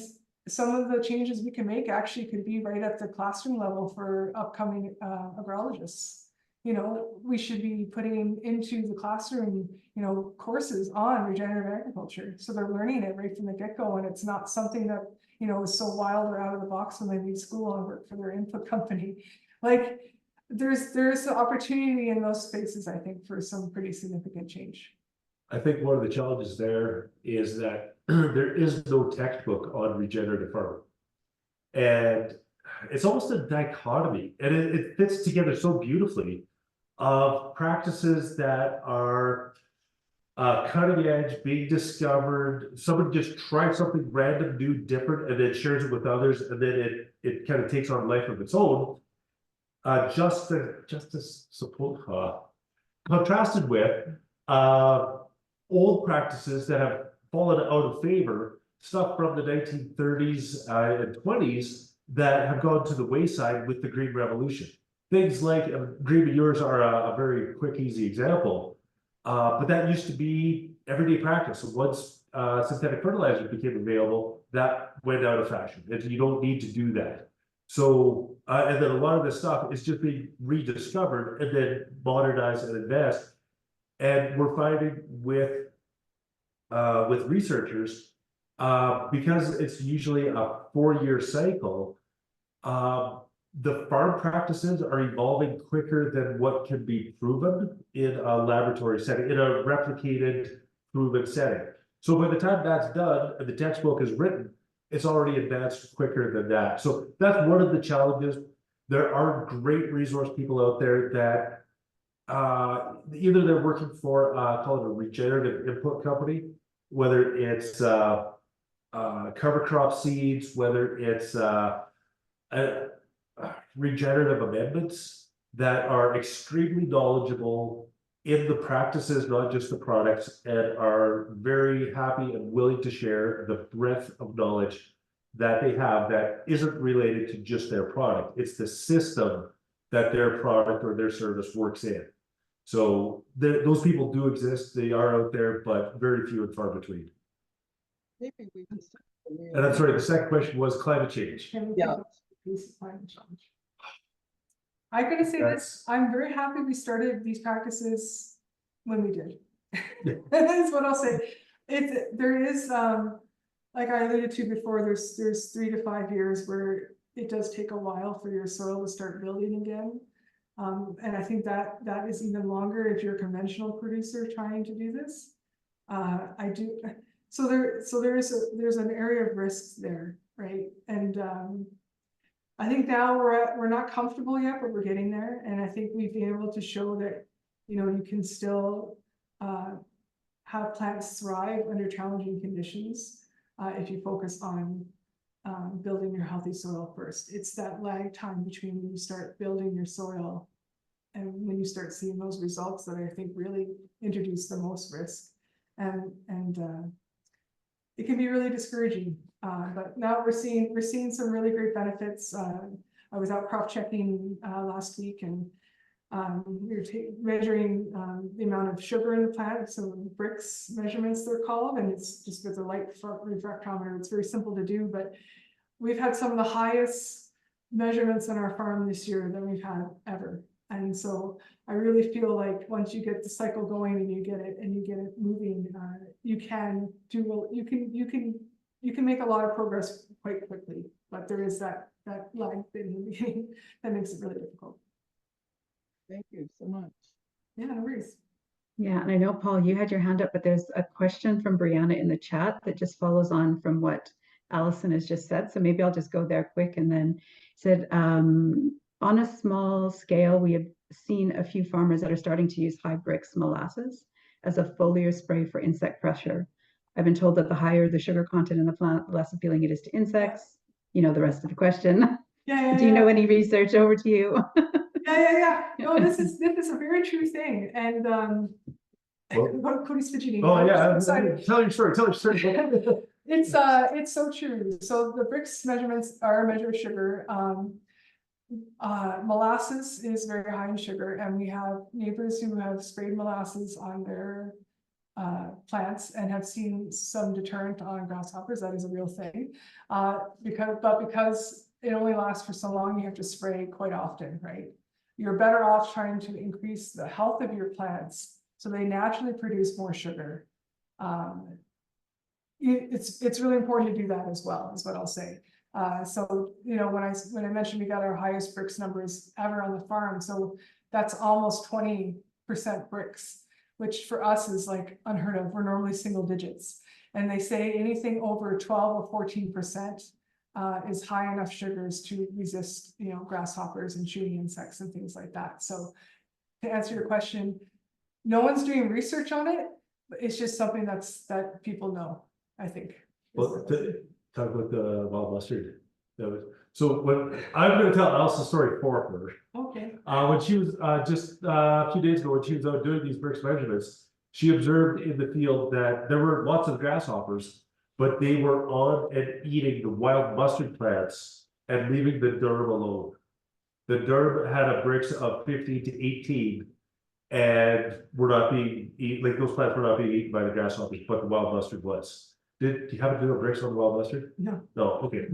some of the changes we can make actually could be right at the classroom level for upcoming agrologists. You know, we should be putting into the classroom, you know, courses on regenerative agriculture. So they're learning it right from the get-go, and it's not something that, you know, is so wild or out of the box when they leave school and work for their input company. Like there's an opportunity in those spaces, I think, for some pretty significant change. I think one of the challenges there is that there is no textbook on regenerative farming. And it's almost a dichotomy, and it fits together so beautifully of practices that are cutting edge, being discovered. Someone just tried something random, new, different, and then shares it with others, and then it kind of takes on life of its own. Just to support contrasted with old practices that have fallen out of favor, stuff from the 1930s and 20s that have gone to the wayside with the green revolution. Things like green manures are a very quick, easy example. But that used to be everyday practice. So once synthetic fertilizer became available, that went out of fashion. And you don't need to do that. So, and then a lot of this stuff is just being rediscovered and then modernized and advanced. And we're finding with researchers, because it's usually a 4-year cycle, the farm practices are evolving quicker than what can be proven in a laboratory setting, in a replicated, proven setting. So by the time that's done and the textbook is written, it's already advanced quicker than that. So that's one of the challenges. There are great resource people out there that either they're working for call it a regenerative input company, whether it's cover crop seeds, whether it's regenerative amendments that are extremely knowledgeable in the practices, not just the products, and are very happy and willing to share the breadth of knowledge that they have that isn't related to just their product. It's the system that their product or their service works in. So those people do exist. They are out there, but very few and far between. Maybe we can. And I'm sorry, the second question was climate change. Yeah. I'm gonna say this, I'm very happy we started these practices when we did. That's what I'll say. There is, like I alluded to before, there's 3 to 5 years where it does take a while for your soil to start building again. And I think that is even longer if you're a conventional producer trying to do this. So there's an area of risks there, right? And I think now we're not comfortable yet, but we're getting there. And I think we've been able to show that, you can still have plants thrive under challenging conditions if you focus on building your healthy soil first. It's that lag time between when you start building your soil and when you start seeing those results that I think really introduce the most risk. And it can be really discouraging. But now we're seeing some really great benefits. I was out crop checking last week, and we were measuring the amount of sugar in the plant, so bricks measurements they're called, and it's just with a light refractometer. It's very simple to do, but we've had some of the highest measurements on our farm this year than we've had ever. And so I really feel like once you get the cycle going and you get it moving, you can make a lot of progress quite quickly. But there is that lag in the beginning that makes it really difficult. Thank you so much. Yeah, no worries. Yeah, and I know, Paul, you had your hand up, but there's a question from Brianna in the chat that just follows on from what Allison has just said. So maybe I'll just go there quick. And then said, on a small scale, we have seen a few farmers that are starting to use high bricks molasses as a foliar spray for insect pressure. I've been told that the higher the sugar content in the plant, the less appealing it is to insects. You know the rest of the question. Yeah. Do you know any research? Over to you. Yeah. No, this is a very true thing. And Cody's fidgeting. Oh yeah, tell your story. It's so true. So the bricks measurements are a measure of sugar. Molasses is very high in sugar, and we have neighbors who have sprayed molasses on their plants and have seen some deterrent on grasshoppers. That is a real thing. Because it only lasts for so long, you have to spray quite often, right? You're better off trying to increase the health of your plants so they naturally produce more sugar. It's really important to do that as well, is what I'll say. So when I mentioned we got our highest bricks numbers ever on the farm, so that's almost 20% bricks, which for us is like unheard of. We're normally single digits, and they say anything over 12 or 14% is high enough sugars to resist, grasshoppers and chewing insects and things like that. So to answer your question, no one's doing research on it, but it's just something that people know, I think. Well, talk about the wild mustard. So when I'm going to tell Allison's story for her. Okay. When she was just a few days ago, when she was out doing these bricks measurements, she observed in the field that there were lots of grasshoppers, but they were on and eating the wild mustard plants and leaving the Durham alone. The Durham had a bricks of 15 to 18, and were not being like those plants were not being eaten by the grasshoppers, but the wild mustard was. Do you happen to do a bricks on the wild mustard? No. No, okay.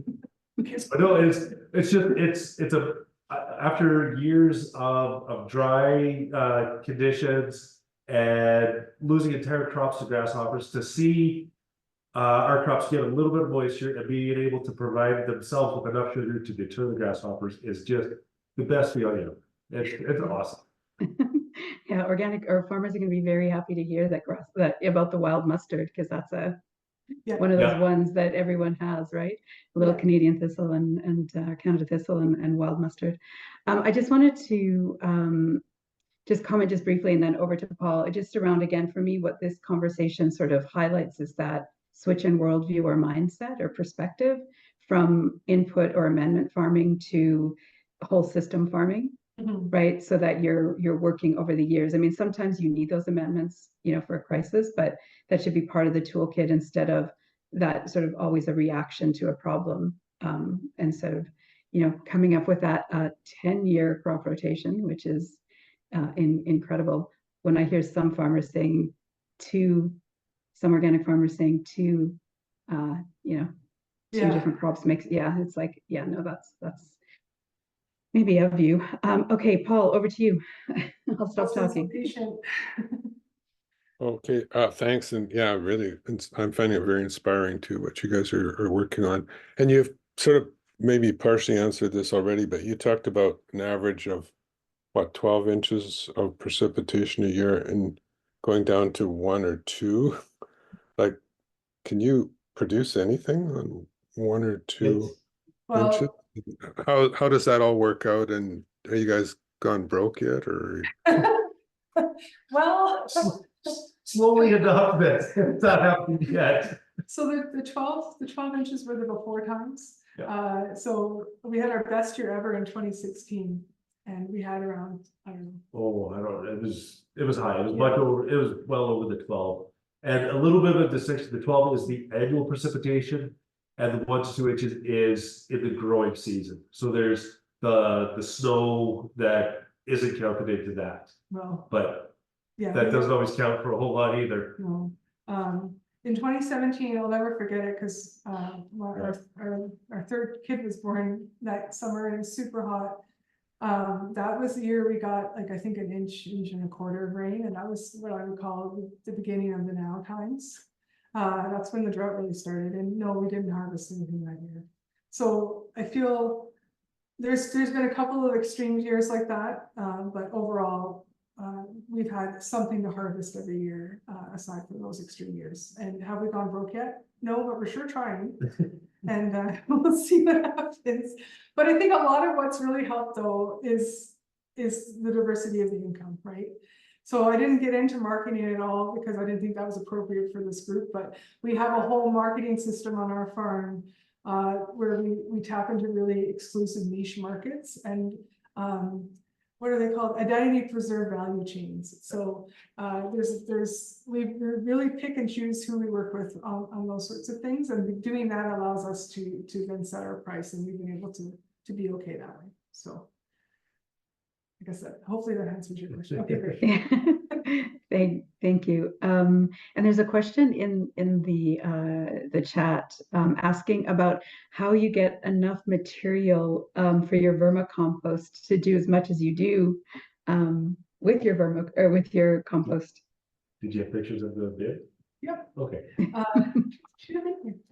But no, it's just it's a after years of dry conditions and losing entire crops to grasshoppers, to see our crops get a little bit of moisture and being able to provide themselves with enough sugar to deter the grasshoppers is just the best feeling ever. It's awesome. Yeah, organic or farmers are going to be very happy to hear that about the wild mustard, because that's one of those ones that everyone has, right? A little Canadian thistle and Canada thistle and wild mustard. I just wanted to just comment just briefly and then over to Paul, just around again, for me, what this conversation sort of highlights is that switch in worldview or mindset or perspective from input or amendment farming to whole system farming. Right, so that you're working over the years. I mean, sometimes you need those amendments, for a crisis, but that should be part of the toolkit instead of that sort of always a reaction to a problem. Instead of, coming up with that 10-year crop rotation, which is incredible. When I hear some farmers saying some organic farmers saying two different crops makes, it's like, no, that's maybe a view. Okay, Paul, over to you. I'll stop talking. Okay, thanks. And yeah, really, I'm finding it very inspiring too, what you guys are working on. And you've sort of maybe partially answered this already, but you talked about an average of what, 12 inches of precipitation a year and going down to 1 or 2. Like, can you produce anything on 1 or 2 inches? How does that all work out? And are you guys gone broke yet, or? Well, Slowly enough that it's not happening yet. so the 12 inches were the before times. So we had our best year ever in 2016, and we had around, I don't know. Oh, I don't. It was high. It was much over. It was well over the 12, and a little bit of the distinction. The 12 is the annual precipitation, and the 1 to 2 inches is in the growing season. So there's the snow that isn't counted into that. Well, but that doesn't always count for a whole lot either. No. In 2017, I'll never forget it because our third kid was born that summer and it was super hot. That was the year we got like, I think, an inch and a quarter of rain, and that was what I would call the beginning of the now times. That's when the drought really started, and no, we didn't harvest anything that year. So I feel there's been a couple of extreme years like that, but overall we've had something to harvest every year aside from those extreme years. And have we gone broke yet? No, but we're sure trying. And we'll see what happens. But I think a lot of what's really helped though is the diversity of the income, right? So I didn't get into marketing at all because I didn't think that was appropriate for this group, but we have a whole marketing system on our farm where we tap into really exclusive niche markets and what are they called? Identity preserved value chains. So we really pick and choose who we work with on those sorts of things, and doing that allows us to then set our price, and we've been able to be okay that way. So like I said, hopefully that answers your question. Okay, great. Thank you. And there's a question in the chat asking about how you get enough material for your vermicompost to do as much as you do with your compost. Did you have pictures of the bid? Yep. Okay.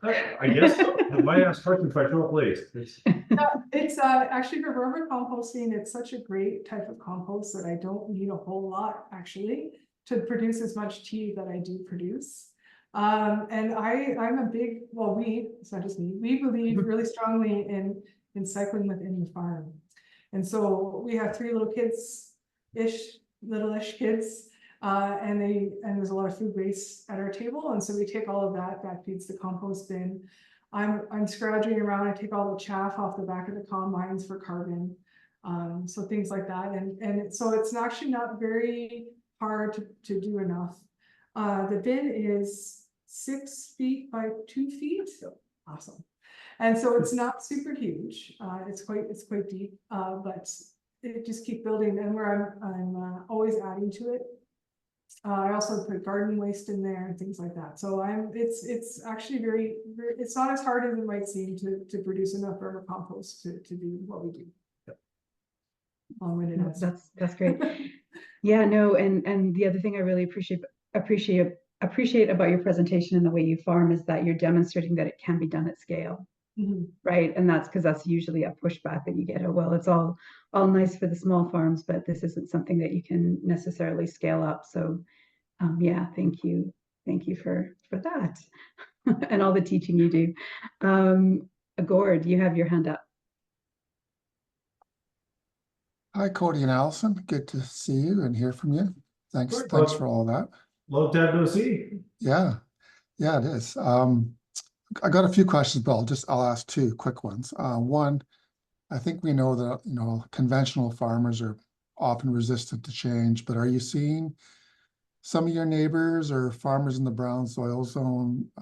I guess so. My ass hurts if I show up late. It's actually for vermicomposting. It's such a great type of compost that I don't need a whole lot actually to produce as much tea that I do produce. And I'm a big, well, it's not just me, we believe really strongly in cycling within the farm. And so we have 3 little kids-ish, little-ish kids. And there's a lot of food waste at our table, and so we take all of that feeds the compost bin. I'm scrounging around. I take all the chaff off the back of the combines for carbon, so things like that. And so it's actually not very hard to do enough. The bin is 6 feet by 2 feet. So awesome. And so it's not super huge, it's quite deep, but it just keep building, and where I'm always adding to it. I also put garden waste in there and things like that, so it's actually very, it's not as hard as it might seem to produce enough vermicompost to do what we do. Long-winded No, answer. that's great. Yeah, no, and the other thing I really appreciate about your presentation and the way you farm is that you're demonstrating that it can be done at scale, Mhm. right? And that's because that's usually a pushback that you get. Oh, well, it's all nice for the small farms, but this isn't something that you can necessarily scale up. So, yeah, thank you for that, and all the teaching you do. Gord, you have your hand up. Hi, Cody and Allison. Good to see you and hear from you. Thanks Sure. for all that. Long time no see. Yeah, it is. I got a few questions, but I'll ask two quick ones. One, I think we know that, conventional farmers are often resistant to change, but are you seeing some of your neighbors or farmers in the brown soil zone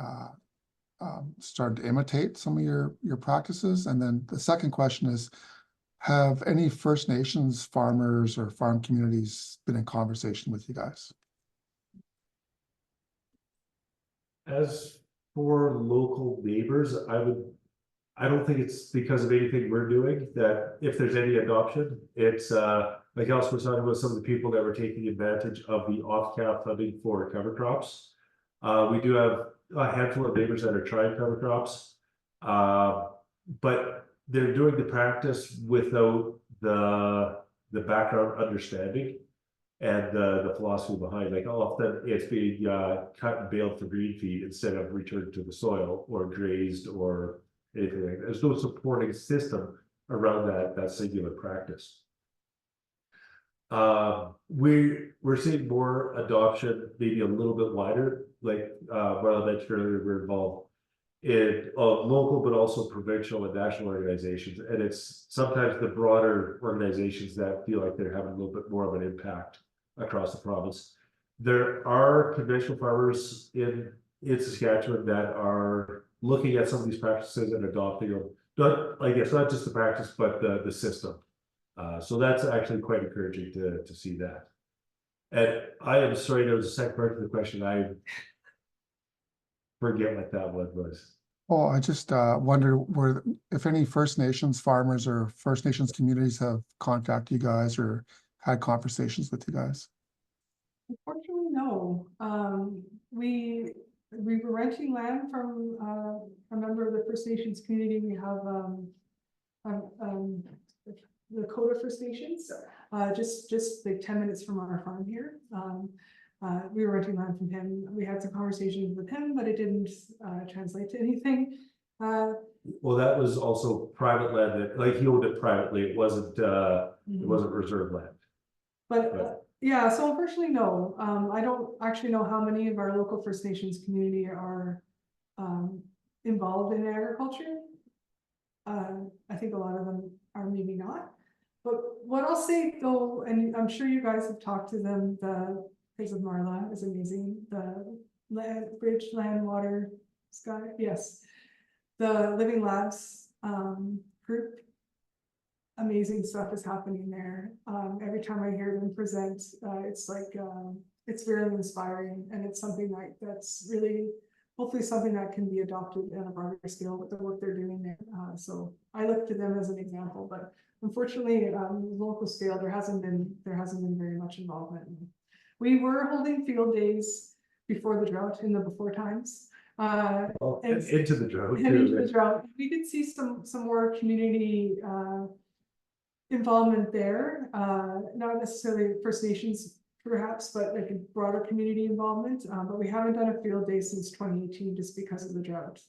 start to imitate some of your practices? And then the second question is, have any First Nations farmers or farm communities been in conversation with you guys? As for local neighbors, I don't think it's because of anything we're doing that if there's any adoption, it's like Allison was talking about some of the people that were taking advantage of the off-cap funding for cover crops. We do have a handful of neighbors that are trying cover crops, but they're doing the practice without the background understanding and the philosophy behind. Like often it's being cut and baled for green feed instead of returned to the soil or grazed or anything like that. There's no supporting system around that singular practice. We're seeing more adoption, maybe a little bit wider, like what I mentioned earlier. We're involved in local, but also provincial and national organizations, and it's sometimes the broader organizations that feel like they're having a little bit more of an impact across the province. There are conventional farmers in Saskatchewan that are looking at some of these practices and adopting them. Not just the practice, but the system. So that's actually quite encouraging to see that. And I am sorry, there was a second part of the question. I forget what that one was. Oh, I just wonder if any First Nations farmers or First Nations communities have contacted you guys or had conversations with you guys. Unfortunately, no. We were renting land from a member of the First Nations community. We have the Coda First Nations, just like 10 minutes from our farm here. We were renting land from him. We had some conversations with him, but it didn't translate to anything. Well, that was also private land that, like, he owned it privately. It wasn't reserve land. But yeah, so unfortunately, no. I don't actually know how many of our local First Nations community are involved in agriculture. I think a lot of them are maybe not. But what I'll say though, and I'm sure you guys have talked to them, the Place of Marla is amazing. The Bridge, Land, Water, Sky, yes. The Living Labs group, amazing stuff is happening there. Every time I hear them present, it's like it's very inspiring, and it's something that's really hopefully something that can be adopted on a broader scale with the work they're doing there. So I look to them as an example, but unfortunately, local scale there hasn't been very much involvement. We were holding field days before the drought in the before times. Into the drought. Into the drought. We did see some more community involvement there, not necessarily First Nations perhaps, but like a broader community involvement. But we haven't done a field day since 2018 just because of the drought.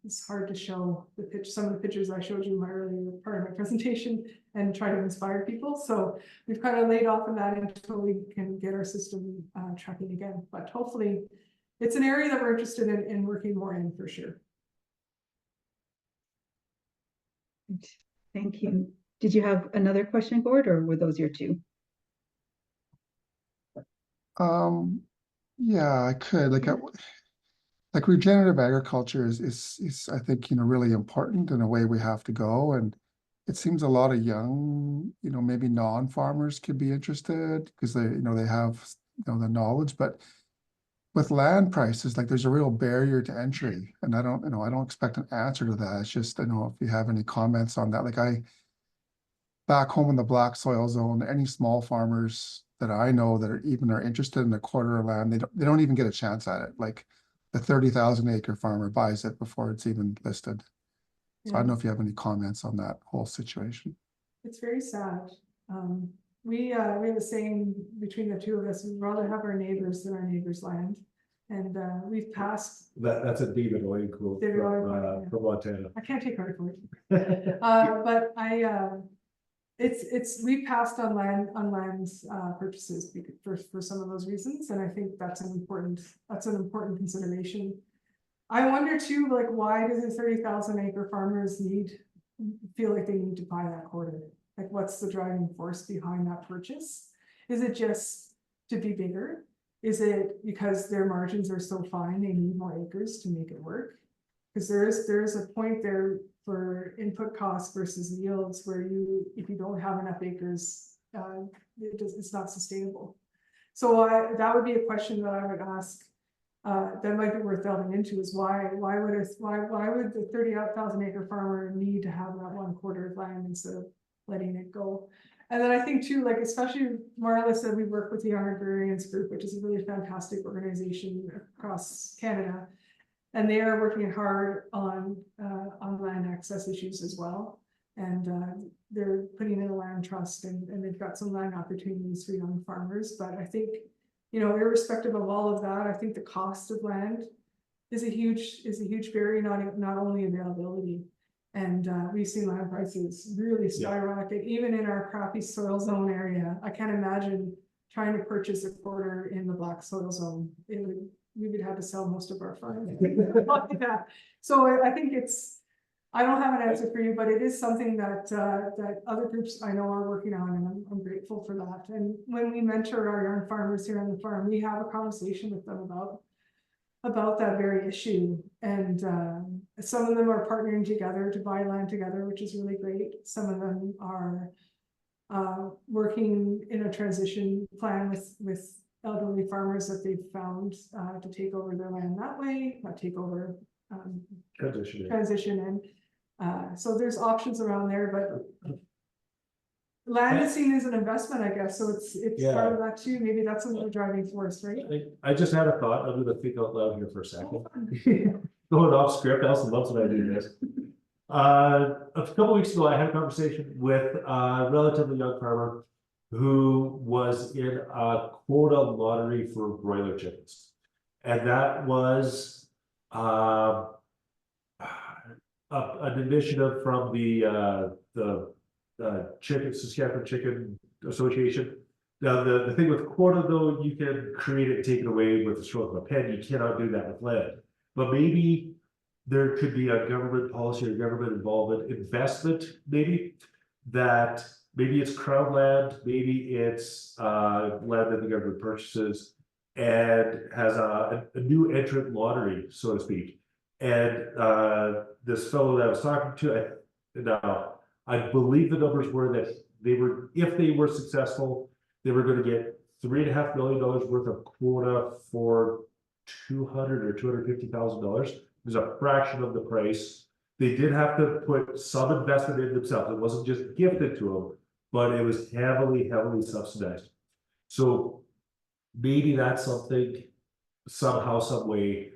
It's hard to show some of the pictures I showed you in my earlier part of my presentation and try to inspire people. So we've kind of laid off of that until we can get our system tracking again. But hopefully it's an area that we're interested in working more in for sure. Thank you. Did you have another question, Gord, or were those your two? Yeah, I could. like regenerative agriculture is I think, really important in a way we have to go. And it seems a lot of young, maybe non-farmers could be interested because they have, the knowledge, but with land prices, like there's a real barrier to entry. And I don't expect an answer to that. It's just, if you have any comments on that, back home in the black soil zone, any small farmers that I know that are interested in a quarter of land, they don't even get a chance at it. Like the 30,000 acre farmer buys it before it's even listed. So I don't know if you have any comments on that whole situation. It's very sad. We have a saying between the two of us, we'd rather have our neighbors than our neighbors' land. And we've passed. That's a David Oye quote David Oye, from Montana. I can't take credit for it. But we passed on land purchases for some of those reasons, and I think that's an important consideration. I wonder too, like, why do the 30,000 acre farmers feel like they need to buy that quarter? Like, what's the driving force behind that purchase? Is it just to be bigger? Is it because their margins are so fine they need more acres to make it work? Because there's a point there for input costs versus yields where if you don't have enough acres, it's not sustainable. So that would be a question that I would ask. That might be worth delving into, is why would the 30,000 acre farmer need to have that 1/4 of land instead of letting it go? And then I think too, like, especially Marla said, we work with the Young Agrarians Group, which is a really fantastic organization across Canada. And they are working hard on land access issues as well. And they're putting in a land trust, and they've got some land opportunities for young farmers. But I think, irrespective of all of that, I think the cost of land is a huge barrier, not only availability. And we've seen land prices really skyrocket, even in our crappy soil zone area. I can't imagine trying to purchase a quarter in the black soil zone. We would have to sell most of our farm. So I think I don't have an answer for you, but it is something that other groups I know are working on, and I'm grateful for that. And when we mentor our young farmers here on the farm, we have a conversation with them about that very issue. And some of them are partnering together to buy land together, which is really great. Some of them are working in a transition plan with elderly farmers that they've found to take over their land that way, not take over, transition. And so there's options around there, but land is seen as an investment, I guess. So it's part of that too. Maybe that's another driving force, right? I just had a thought. I'm going to think out loud here for a second. Going off script. Allison loves when I do this. A couple weeks ago, I had a conversation with a relatively young farmer who was in a quota lottery for broiler chickens, and that was an initiative from the Saskatchewan Chicken Association. Now the thing with quota, though, you can create it and take it away with the stroke of a pen. You cannot do that with land. But maybe there could be a government policy or government involvement, investment, maybe it's crown land, maybe it's land that the government purchases and has a new entrant lottery, so to speak. And this fellow that I was talking to, I believe the numbers were that if they were successful, they were going to get $3.5 million worth of quota for $200,000 or $250,000. It was a fraction of the price. They did have to put some investment in themselves. It wasn't just gifted to them, but it was heavily subsidized. So maybe that's something, somehow, some way,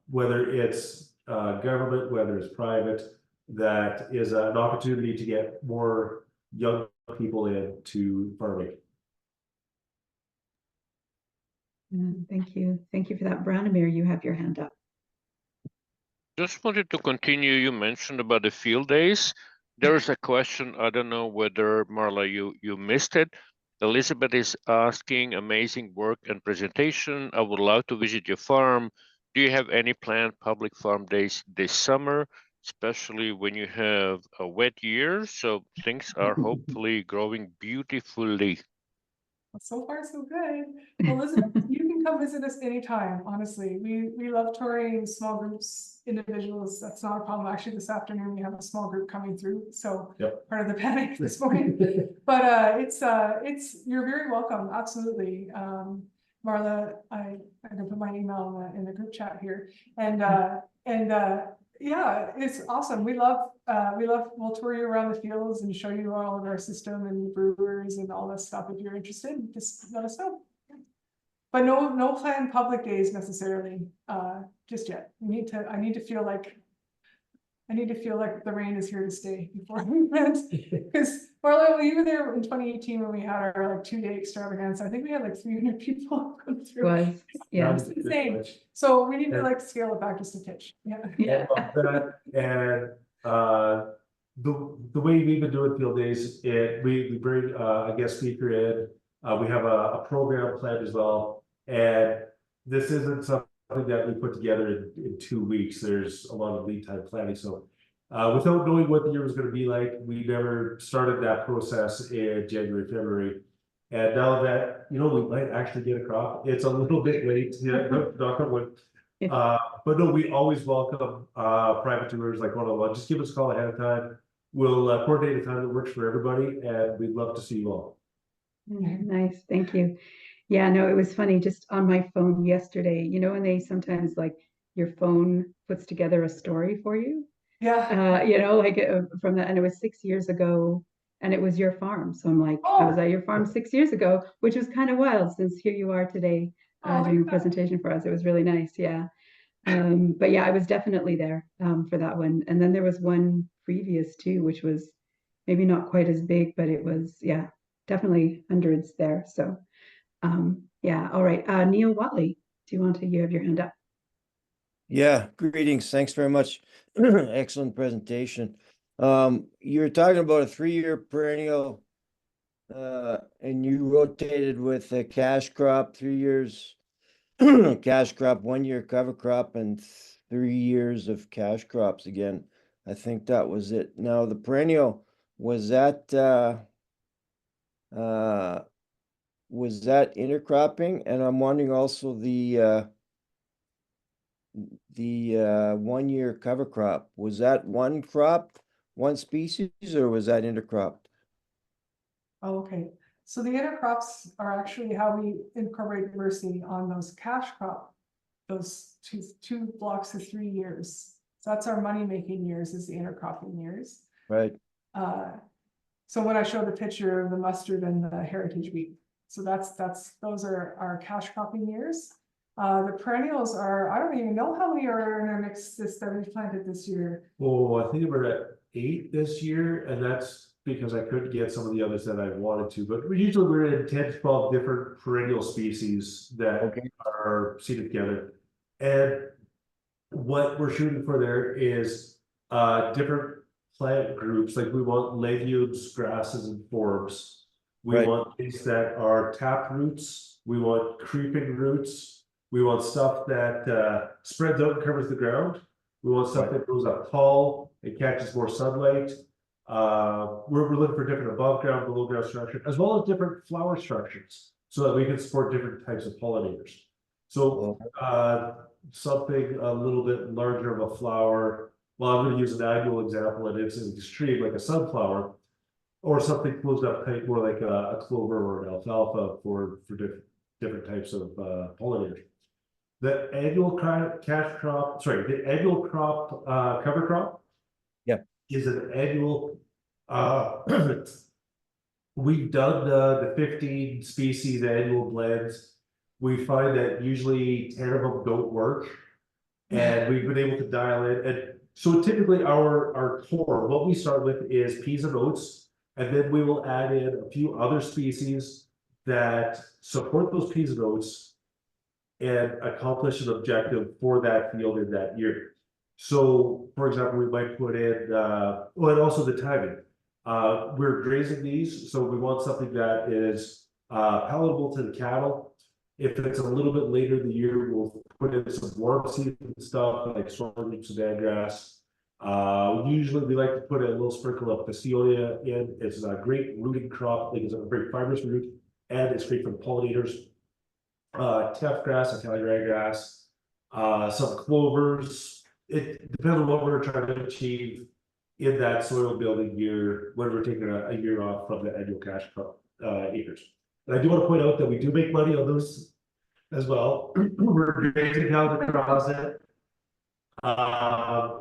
whether it's government, whether it's private, that is an opportunity to get more young people into farming. Thank you. Thank you for that. Branimir, you have your hand up. Just wanted to continue. You mentioned about the field days. There is a question. I don't know whether, Marla, you missed it. Elizabeth is asking, amazing work and presentation. I would love to visit your farm. Do you have any planned public farm days this summer, especially when you have a wet year? So things are hopefully growing beautifully. So far, so good. Elizabeth, you can come visit us anytime, honestly. We love touring small groups, individuals. That's not a problem. Actually, this afternoon, we have a small group coming through, so Yep. part of the panic this morning. But you're very welcome, absolutely. Marla, I can put my email in the group chat here. And yeah, it's awesome. We'll tour you around the fields and show you all of our system and brewers and all that stuff. If you're interested, just let us know. But no planned public days necessarily, just yet. I need to feel like the rain is here to stay before we went. Because Marla, we were there in 2018 when we had our like 2-day extravaganza. I think we had like 300 people come through. Was, yeah. It's insane. So we need to like scale it back just a titch. Yeah. Yeah. And the way we've been doing field days, we bring a guest speaker in. We have a program planned as well, and this isn't something that we put together in 2 weeks. There's a lot of lead time planning. So without knowing what the year was going to be like, we never started that process in January, February. And now that, we might actually get a crop, it's a little bit late, knock on wood. But no, we always welcome private tours like one-on-one. Just give us a call ahead of time. We'll coordinate a time that works for everybody, and we'd love to see you all. Nice, thank you. Yeah, no, it was funny, just on my phone yesterday, when they sometimes like your phone puts together a story for you. Yeah. From that, and it was 6 years ago, and it was your farm. So I'm like, I was at your farm 6 years ago, which was kind of wild since here you are today doing a presentation for us. It was really nice, yeah. But yeah, I was definitely there for that one. And then there was one previous too, which was maybe not quite as big, but it was, yeah, definitely hundreds there. So yeah, all right. Neil Watley, you have your hand up? Yeah, greetings. Thanks very much. Excellent presentation. You're talking about a 3-year perennial, and you rotated with a cash crop, 3 years cash crop, 1 year cover crop, and 3 years of cash crops again. I think that was it. Now the perennial, was that intercropping? And I'm wondering also the 1 year cover crop, was that one crop, one species, or was that intercropped? Oh, okay. So the intercrops are actually how we incorporate diversity on those cash crop, those two blocks of 3 years. So that's our money making years, is the intercropping years. Right. So when I show the picture of the mustard and the heritage wheat, so those are our cash cropping years. The perennials are, I don't even know how many are in our mix that we've planted this year. Oh, I think we're at 8 this year, and that's because I couldn't get some of the others that I wanted to. But we're in 10 to 12 different perennial species that are seeded together. And what we're shooting for there is different plant groups. Like we want legumes, grasses, and forbs. We want things that are tap roots. We want creeping roots. We want stuff that spreads out and covers the ground. We want stuff that grows up tall and catches more sunlight. We're looking for different above ground, below ground structure, as well as different flower structures, so that we can support different types of pollinators. So something a little bit larger of a flower. Well, I'm going to use an annual example, and it's an extreme, like a sunflower, or something closed up tight, more like a clover or an alfalfa for different types of pollinators. The annual the annual crop cover crop, is an annual. We've done the 15 species annual blends. We find that usually 10 of them don't work, and we've been able to dial in. And so typically our core, what we start with is peas and oats, and then we will add in a few other species that support those peas and oats and accomplish an objective for that field in that year. So, for example, we might put in, and also the timing. We're grazing these, so we want something that is palatable to the cattle. If it's a little bit later in the year, we'll put in some warm seed and stuff like sorghum, Sudan grass. Usually we like to put a little sprinkle of Phacelia in. It's a great rooting crop. It's a very fibrous root, and it's great for the pollinators. tough grass, Italian ryegrass, some clovers. It depends on what we're trying to achieve in that soil building year when we're taking a year off from the annual cash crop acres. And I do want to point out that we do make money on those as well. We're grazing cows across it.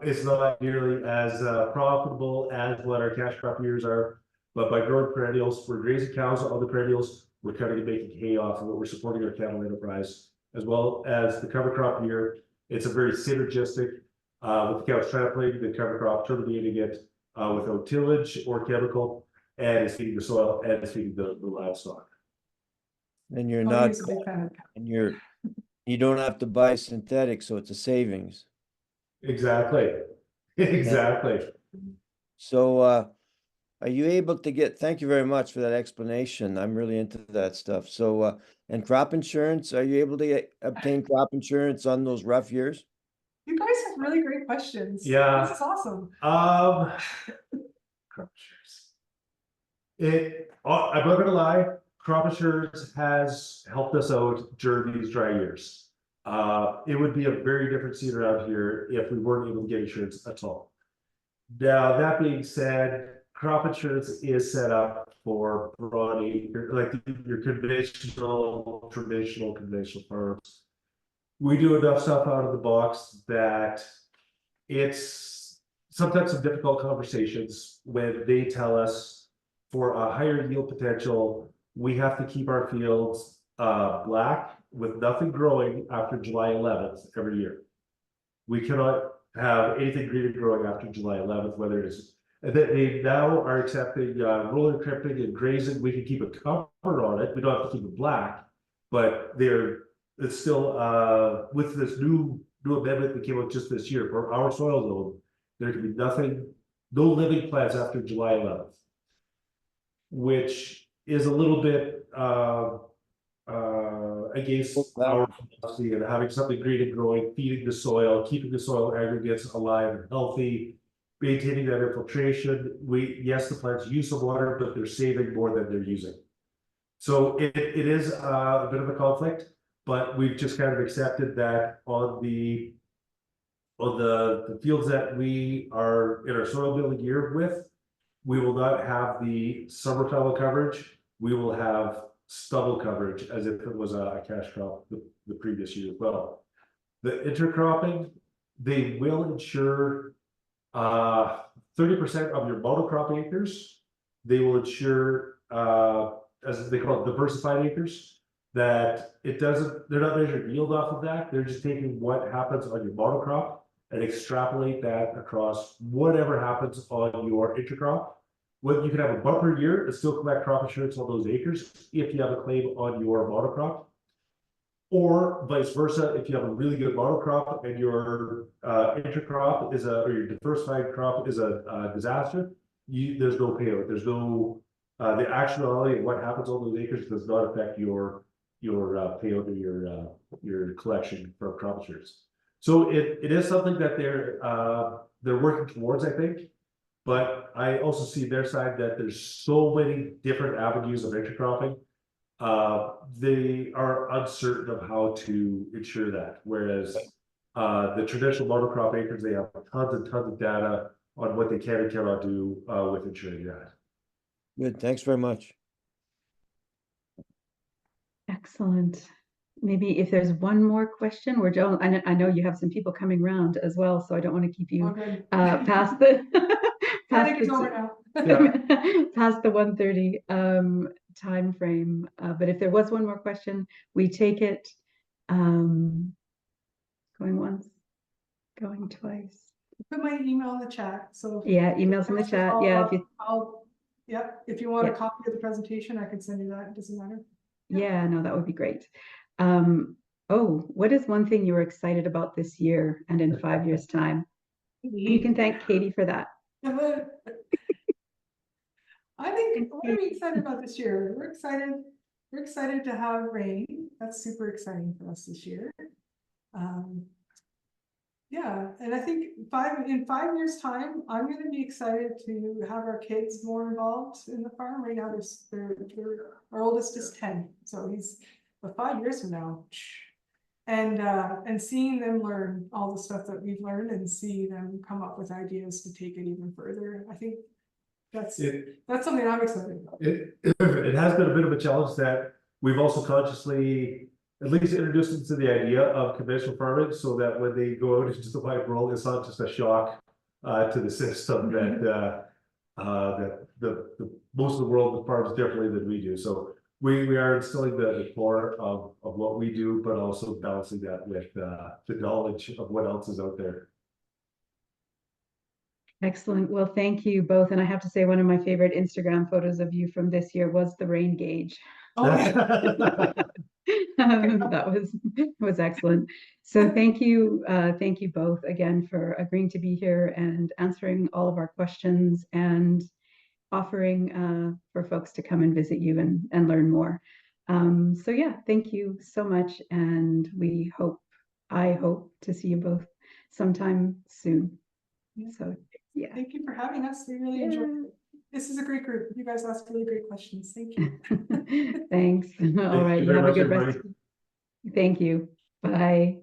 It's not nearly as profitable as what our cash crop years are, but by growing perennials, we're grazing cows on the perennials. We're kind of making hay off of it. We're supporting our cattle enterprise as well as the cover crop year. It's a very synergistic with the cows transplanting the cover crop, terminating it without tillage or chemical, and it's feeding the soil and it's feeding the livestock. And you're Oh, not, he's a big fan of cows. and you don't have to buy synthetic, so it's a savings. Exactly. Exactly. So, are you able to get, thank you very much for that explanation. I'm really into that stuff. So, and crop insurance, are you able to obtain crop insurance on those rough years? You guys have really great questions. Yeah. This is awesome. Crop insurance. I'm not gonna lie, crop insurance has helped us out during these dry years. It would be a very different scene around here if we weren't able to get insurance at all. Now, that being said, crop insurance is set up for broad acre, like your conventional farms. We do enough stuff out of the box that it's sometimes some difficult conversations when they tell us for a higher yield potential, we have to keep our fields black with nothing growing after July 11th every year. We cannot have anything green and growing after July 11th, whether it's, they now are accepting roller crimping and grazing. We can keep a cover on it. We don't have to keep it black, but it's still with this new amendment that came out just this year for our soil zone, there can be no living plants after July 11th, which is a little bit against our policy and having something green and growing, feeding the soil, keeping the soil aggregates alive and healthy, maintaining that infiltration. Yes, the plants use some water, but they're saving more than they're using. So it is a bit of a conflict, but we've just kind of accepted that on the fields that we are in our soil building year with, we will not have the summer fallow coverage. We will have stubble coverage as if it was a cash crop the previous year as well. The intercropping, they will insure 30% of your monocrop acres. They will insure as they call it, diversified acres, that they're not measuring yield off of that. They're just taking what happens on your monocrop and extrapolate that across whatever happens on your intercrop. When you can have a bumper year and still collect crop insurance on those acres if you have a claim on your monocrop, or vice versa. If you have a really good monocrop and your intercrop or your diversified crop is a disaster, there's no payout. There's no the actuality of what happens on those acres does not affect your payout or your collection from crop insurance. So it is something that they're working towards, I think. But I also see their side that there's so many different avenues of intercropping. They are uncertain of how to ensure that. Whereas the traditional monocrop acres, they have tons and tons of data on what they can and cannot do with ensuring that. Good, thanks very much. Excellent. Maybe if there's one more question, I know you have some people coming around as well, so I don't want to keep you past the I think it's over now. past the 1:30 time frame. But if there was one more question, we take it. Going once, going twice. Put my email in the chat. So yeah, emails in the chat. If you want a copy of the presentation, I can send you that. It doesn't matter. Yeah, no, that would be great. What is one thing you were excited about this year and in 5 years' time? You can thank Katie for that. I think, what are we excited about this year? We're excited to have rain. That's super exciting for us this year. Yeah, and I think in 5 years' time, I'm going to be excited to have our kids more involved in the farm. Right now, our oldest is 10, so but 5 years from now, and seeing them learn all the stuff that we've learned and see them come up with ideas to take it even further, I think that's something I'm excited about. It has been a bit of a challenge that we've also consciously at least introduced them to the idea of conventional farming, so that when they go out into the wide world, it's not just a shock to the system that the most of the world farms differently than we do. So we are instilling the core of what we do, but also balancing that with the knowledge of what else is out there. Excellent. Well, thank you both. And I have to say, one of my favorite Instagram photos of you from this year was the rain gauge. Oh, yeah. That was excellent. So thank you both again for agreeing to be here and answering all of our questions and offering for folks to come and visit you and learn more. So yeah, thank you so much, and I hope to see you both sometime soon. Yeah. So yeah. Thank you for having us. We really enjoyed it. This is a great group. You guys asked really great questions. Thank you. Thanks. All right. you You very have a much, good rest. everybody. Thank you. Bye.